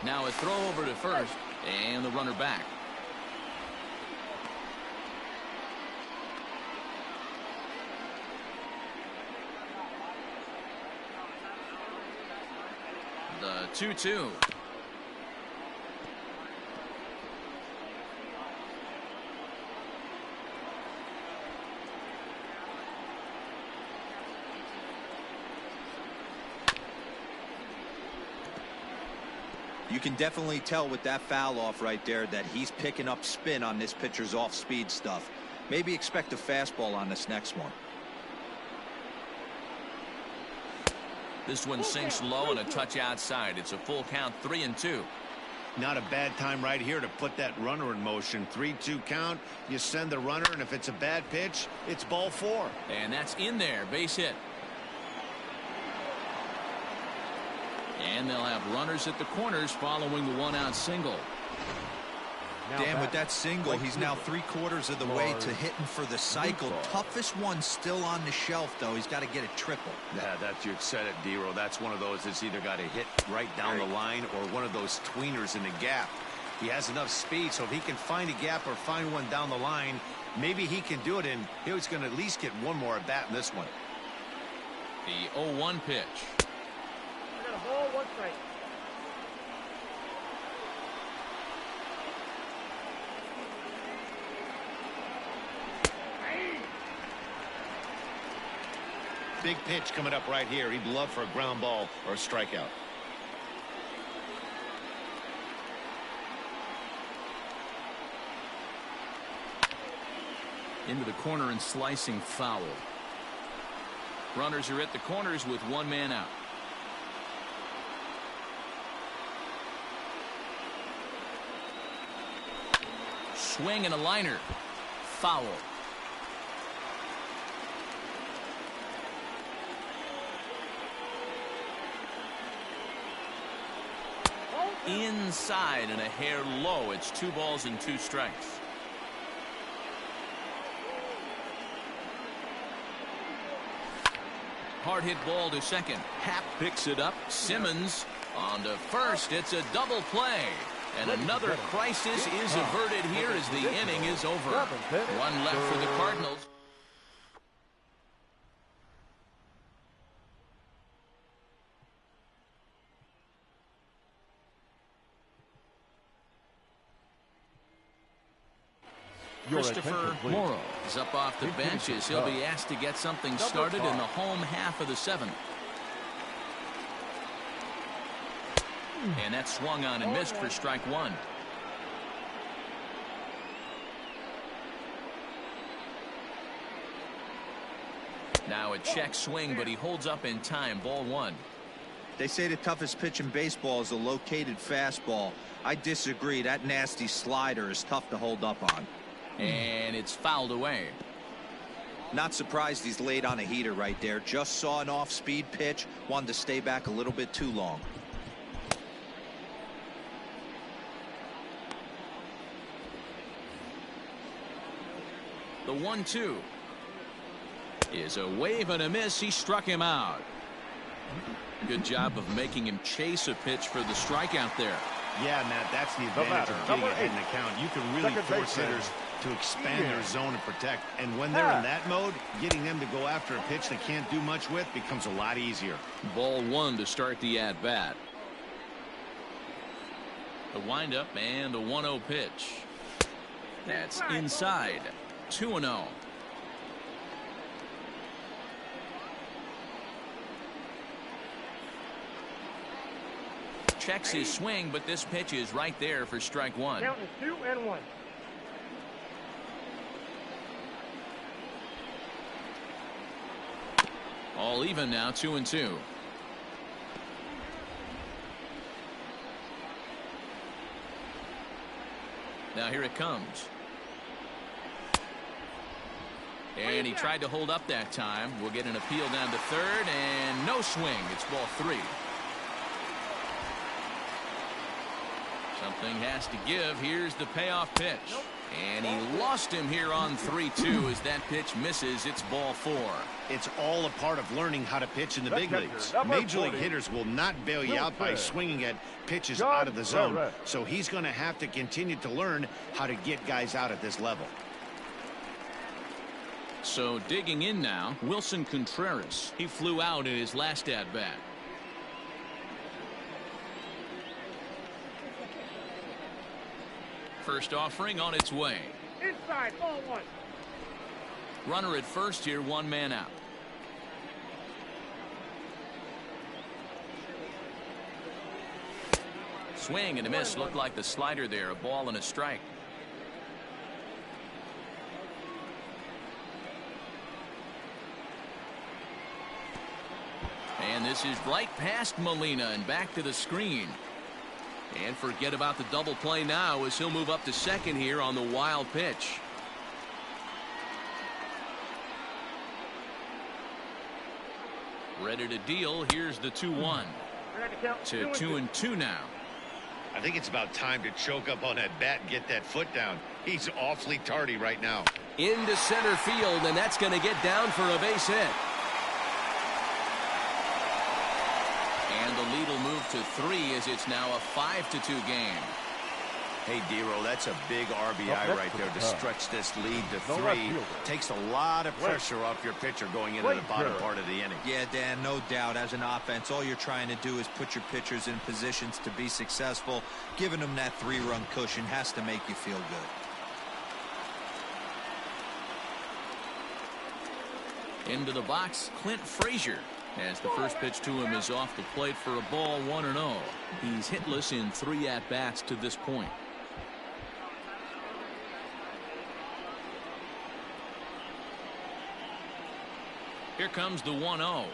Now a throw over to first, and the runner back. The 2-2. You can definitely tell with that foul off right there that he's picking up spin on this pitcher's off-speed stuff. Maybe expect a fastball on this next one. This one sinks low and a touch outside. It's a full count, 3-2. Not a bad time right here to put that runner in motion. 3-2 count. You send the runner, and if it's a bad pitch, it's ball 4. And that's in there, base hit. And they'll have runners at the corners following the 1-out single. Dan, with that single, he's now 3/4 of the way to hitting for the cycle. Toughest one still on the shelf, though. He's got to get a triple. Yeah, you said it, D-Row. That's one of those that's either got to hit right down the line or one of those tweeners in the gap. He has enough speed, so if he can find a gap or find one down the line, maybe he can do it, and he's going to at least get one more at bat in this one. The 0-1 pitch. I got a ball, 1 strike. big pitch coming up right here. He'd love for a ground ball or a strikeout. Into the corner and slicing foul. Runners are at the corners with one man out. Swing and a liner. Foul. Inside and a hair low. It's 2 balls and 2 strikes. Hard hit ball to second. Happ picks it up. Simmons on to first. It's a double play. And another crisis is averted here as the inning is over. One left for the Cardinals. Christopher Morrow is up off the bench as he'll be asked to get something started in the home half of the 7th. And that swung on and missed for strike 1. Now a check swing, but he holds up in time. Ball 1. They say the toughest pitch in baseball is a located fastball. I disagree. That nasty slider is tough to hold up on. And it's fouled away. Not surprised he's laid on a heater right there. Just saw an off-speed pitch. Wanted to stay back a little bit too long. The 1-2 is a wave and a miss. He struck him out. Good job of making him chase a pitch for the strikeout there. Yeah, Matt, that's the advantage of getting ahead in the count. You can really force hitters to expand their zone and protect. And when they're in that mode, getting them to go after a pitch they can't do much with becomes a lot easier. Ball 1 to start the at-bat. The windup and the 1-0 pitch. That's inside. 2-0. Checks his swing, but this pitch is right there for strike 1. Count is 2-1. All even now, 2-2. Now here it comes. And he tried to hold up that time. We'll get an appeal down to third, and no swing. It's ball 3. Something has to give. Here's the payoff pitch. And he lost him here on 3-2 as that pitch misses. It's ball 4. It's all a part of learning how to pitch in the big leagues. Major league hitters will not bail you out by swinging at pitches out of the zone. So he's going to have to continue to learn how to get guys out at this level. So digging in now, Wilson Contreras. He flew out in his last at-bat. First offering on its way. Inside, ball 1. Runner at first here, one man out. Swing and a miss. Looked like the slider there. A ball and a strike. And this is right past Molina and back to the screen. And forget about the double play now as he'll move up to second here on the wild pitch. Ready to deal. Here's the 2-1 to 2-2 now. I think it's about time to choke up on that bat and get that foot down. He's awfully tardy right now. Into center field, and that's going to get down for a base hit. And the lead will move to 3 as it's now a 5-2 game. Hey, D-Roll, that's a big RBI right there to stretch this lead to 3. Takes a lot of pressure off your pitcher going into the bottom part of the inning. Yeah, Dan, no doubt. As an offense, all you're trying to do is put your pitchers in positions to be successful. Giving them that 3-run cushion has to make you feel good. Into the box, Clint Frazier, as the first pitch to him is off the plate for a ball, 1-0. He's hitless in 3 at-bats to this point. Here comes the 1-0.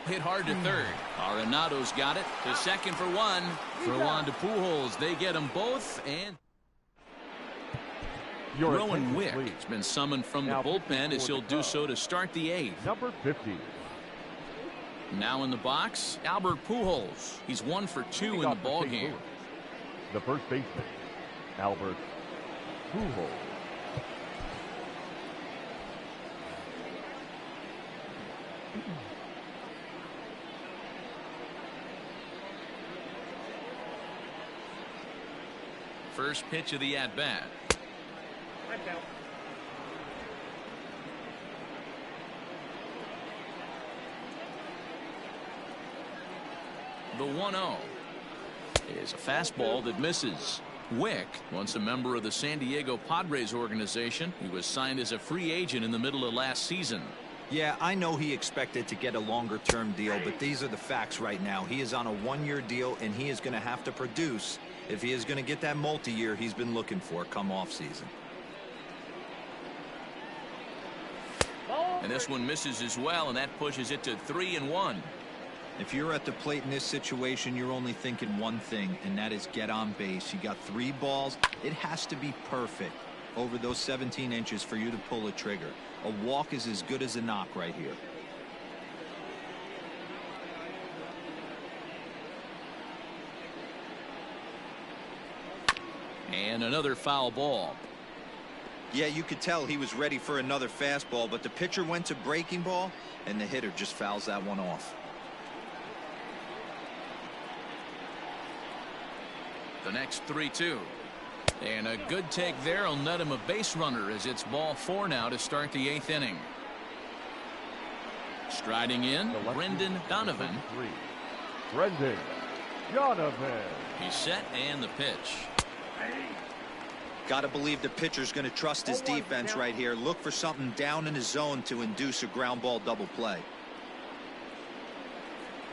Hit hard to third. Arenado's got it to second for 1. Throw on to Pujols. They get them both, and Rowan Wick has been summoned from the bullpen as he'll do so to start the 8th. Number 50. Now in the box, Albert Pujols. He's 1 for 2 in the ball game. The first baseman, Albert Pujols. First pitch of the at-bat. The 1-0 is a fastball that misses. Wick, once a member of the San Diego Padres organization, he was signed as a free agent in the middle of last season. Yeah, I know he expected to get a longer-term deal, but these are the facts right now. He is on a 1-year deal, and he is going to have to produce if he is going to get that multi-year he's been looking for come off-season. And this one misses as well, and that pushes it to 3-1. If you're at the plate in this situation, you're only thinking one thing, and that is get on base. You got 3 balls. It has to be perfect over those 17 inches for you to pull a trigger. A walk is as good as a knock right here. And another foul ball. Yeah, you could tell he was ready for another fastball, but the pitcher went to breaking ball, and the hitter just fouls that one off. The next 3-2. And a good take there will net him a base runner as it's ball 4 now to start the 8th inning. Striding in, Brendan Donovan. Brendan Donovan. He's set and the pitch. Got to believe the pitcher's going to trust his defense right here. Look for something down in his zone to induce a ground ball double play.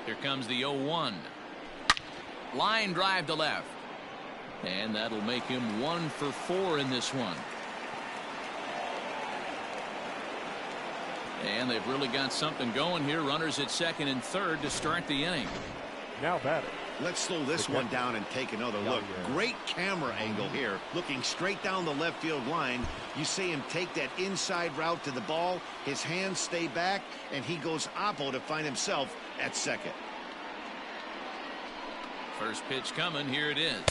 Here comes the 0-1. Line drive to left. And that'll make him 1 for 4 in this one. And they've really got something going here. Runners at second and third to start the inning. Now batting. Let's slow this one down and take another look. Great camera angle here. Looking straight down the left field line. You see him take that inside route to the ball. His hands stay back, and he goes oppo to find himself at second. First pitch coming. Here it is.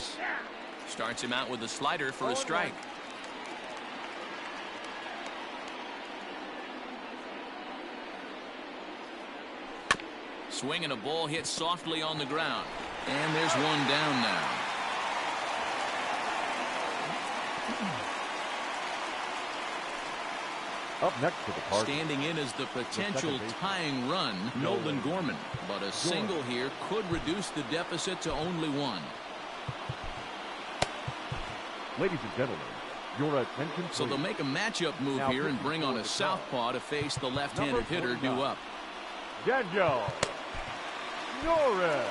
Starts him out with a slider for a strike. Swinging a ball hit softly on the ground. And there's one down now. Up next to the Cardinals. Standing in as the potential tying run, Nolan Gorman. But a single here could reduce the deficit to only 1. Ladies and gentlemen, your attention please. So they'll make a matchup move here and bring on a southpaw to face the left-handed hitter due up. Daniel Norris.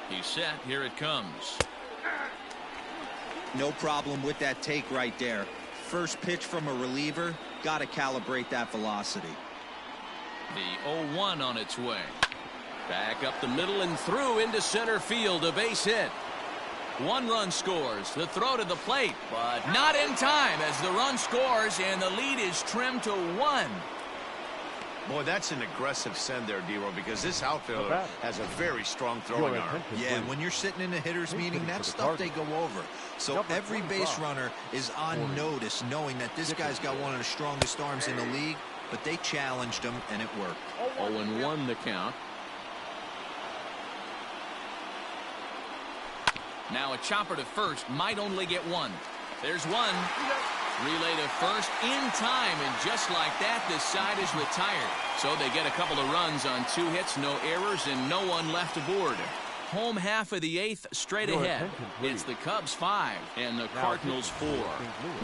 He's set. Here it comes. No problem with that take right there. First pitch from a reliever. Got to calibrate that velocity. The 0-1 on its way. Back up the middle and through into center field. A base hit. 1 run scores. The throw to the plate, but not in time as the run scores and the lead is trimmed to 1. Boy, that's an aggressive send there, D-Row, because this outfielder has a very strong throwing arm. Yeah, when you're sitting in a hitter's meeting, that's stuff they go over. So every base runner is on notice, knowing that this guy's got one of the strongest arms in the league, but they challenged him, and it worked. 0-1 the count. Now a chopper to first, might only get 1. There's 1. Relay to first in time, and just like that, the side is retired. So they get a couple of runs on 2 hits, no errors, and no one left aboard. Home half of the 8th straight ahead. It's the Cubs 5 and the Cardinals 4.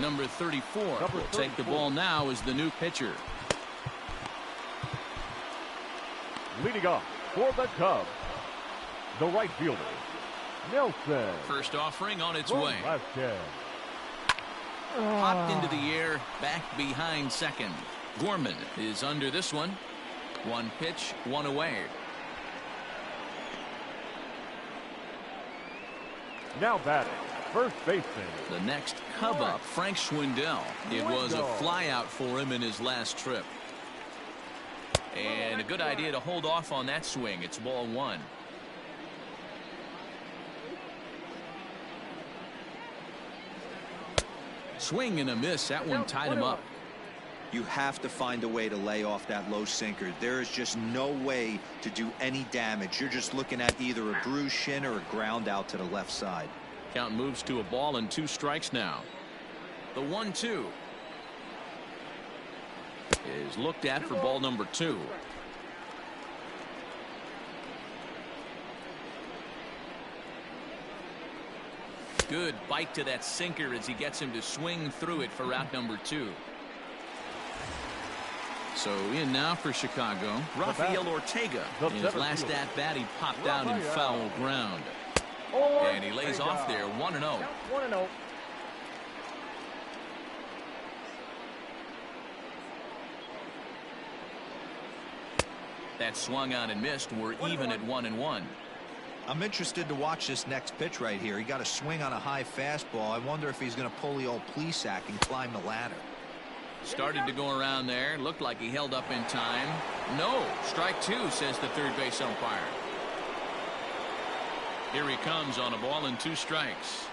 Number 34 will take the ball now as the new pitcher. Leading off for the Cubs, the right fielder, Nelson. First offering on its way. Vasquez. Popped into the air, back behind second. Gorman is under this one. 1 pitch, 1 away. Now batting, first baseman. The next Cub up, Frank Schwindel. It was a flyout for him in his last trip. And a good idea to hold off on that swing. It's ball 1. Swing and a miss. That one tied him up. You have to find a way to lay off that low sinker. There is just no way to do any damage. You're just looking at either a bruised shin or a ground out to the left side. Count moves to a ball and 2 strikes now. The 1-2 is looked at for ball number 2. Good bite to that sinker as he gets him to swing through it for out number 2. So in now for Chicago, Rafael Ortega. In his last at bat, he popped out in foul ground. And he lays off there, 1-0. 1-0. That swung out and missed. We're even at 1-1. I'm interested to watch this next pitch right here. He got a swing on a high fastball. I wonder if he's going to pull the old Plesac and climb the ladder. Started to go around there. Looked like he held up in time. No. Strike 2, says the third base umpire. Here he comes on a ball and 2 strikes.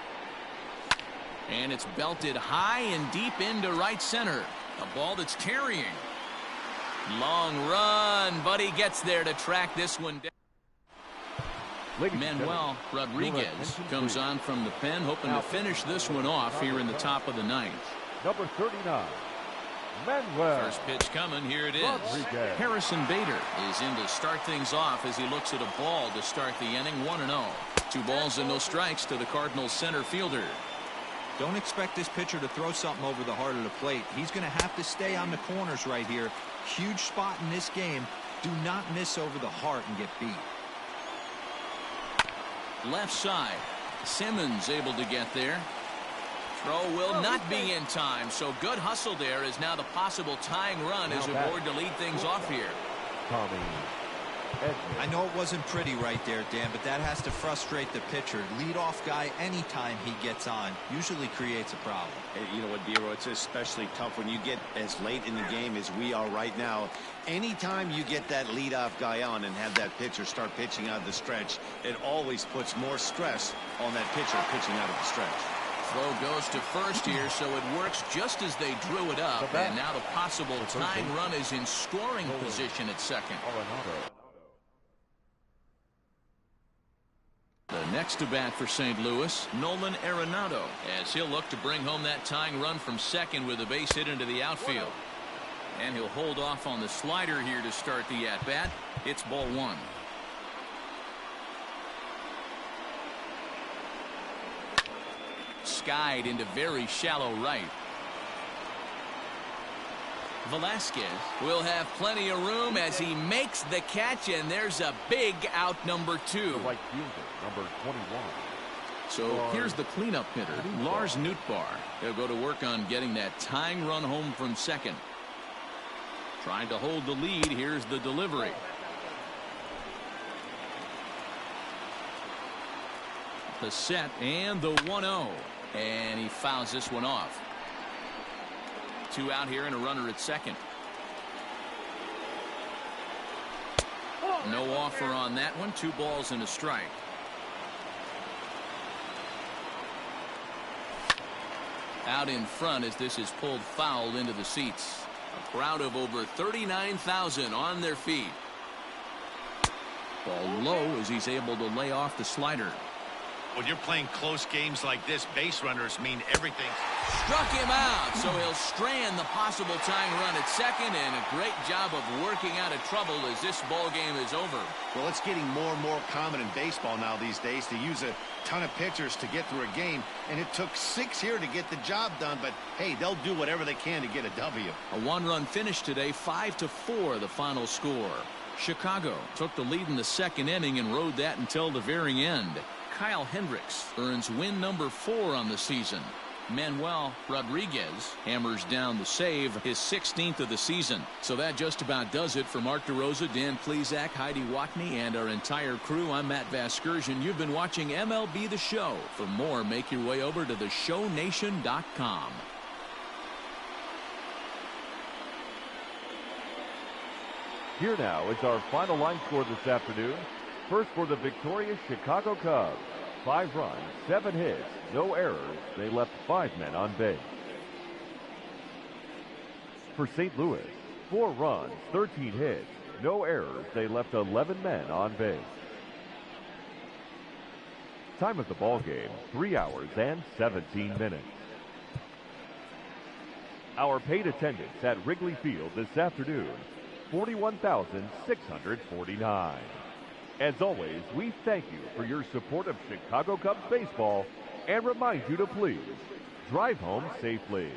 And it's belted high and deep into right center. A ball that's carrying. Long run, but he gets there to track this one down. Manuel Rodriguez comes on from the pen, hoping to finish this one off here in the top of the 9th. Number 39, Manuel. First pitch coming. Here it is. Rodriguez. Harrison Bader is in to start things off as he looks at a ball to start the inning. 1-0. 2 balls and no strikes to the Cardinals center fielder. Don't expect this pitcher to throw something over the heart of the plate. He's going to have to stay on the corners right here. Huge spot in this game. Do not miss over the heart and get beat. Left side. Simmons able to get there. Throw will not be in time, so good hustle there as now the possible tying run is aboard to lead things off here. Tommy Edman. I know it wasn't pretty right there, Dan, but that has to frustrate the pitcher. Leadoff guy, anytime he gets on, usually creates a problem. You know what, Dero, it's especially tough when you get as late in the game as we are right now. Anytime you get that leadoff guy on and have that pitcher start pitching out of the stretch, it always puts more stress on that pitcher pitching out of the stretch. Throw goes to first here, so it works just as they drew it up. And now the possible tying run is in scoring position at second. The next to bat for St. Louis, Nolan Arenado, as he'll look to bring home that tying run from second with a base hit into the outfield. And he'll hold off on the slider here to start the at-bat. It's ball 1. Skied into very shallow right. Velasquez will have plenty of room as he makes the catch, and there's a big out number 2. The right fielder, number 21. So here's the cleanup hitter, Lars Nootbaar. He'll go to work on getting that tying run home from second. Trying to hold the lead. Here's the delivery. The set and the 1-0. And he fouls this one off. 2 out here and a runner at second. No offer on that one. 2 balls and a strike. Out in front as this is pulled foul into the seats. A crowd of over 39,000 on their feet. Ball low as he's able to lay off the slider. When you're playing close games like this, base runners mean everything. Struck him out, so he'll strand the possible tying run at second, and a great job of working out of trouble as this ball game is over. Well, it's getting more and more common in baseball now these days to use a ton of pitchers to get through a game, and it took 6 here to get the job done, but hey, they'll do whatever they can to get a W. A one-run finish today, 5-4 the final score. Chicago took the lead in the second inning and rode that until the very end. Kyle Hendricks earns win number 4 on the season. Manuel Rodriguez hammers down the save, his 16th of the season. So that just about does it for Mark DeRosa, Dan Plesac, Heidi Watney, and our entire crew. I'm Matt Vasgersian. You've been watching MLB The Show. For more, make your way over to theshownation.com. Here now is our final line score this afternoon. First for the victorious Chicago Cubs. 5 runs, 7 hits, no errors. They left 5 men on base. For St. Louis, 4 runs, 13 hits, no errors. They left 11 men on base. Time of the ball game, 3 hours and 17 minutes. Our paid attendance at Wrigley Field this afternoon, 41,649. As always, we thank you for your support of Chicago Cubs baseball and remind you to please drive home safely.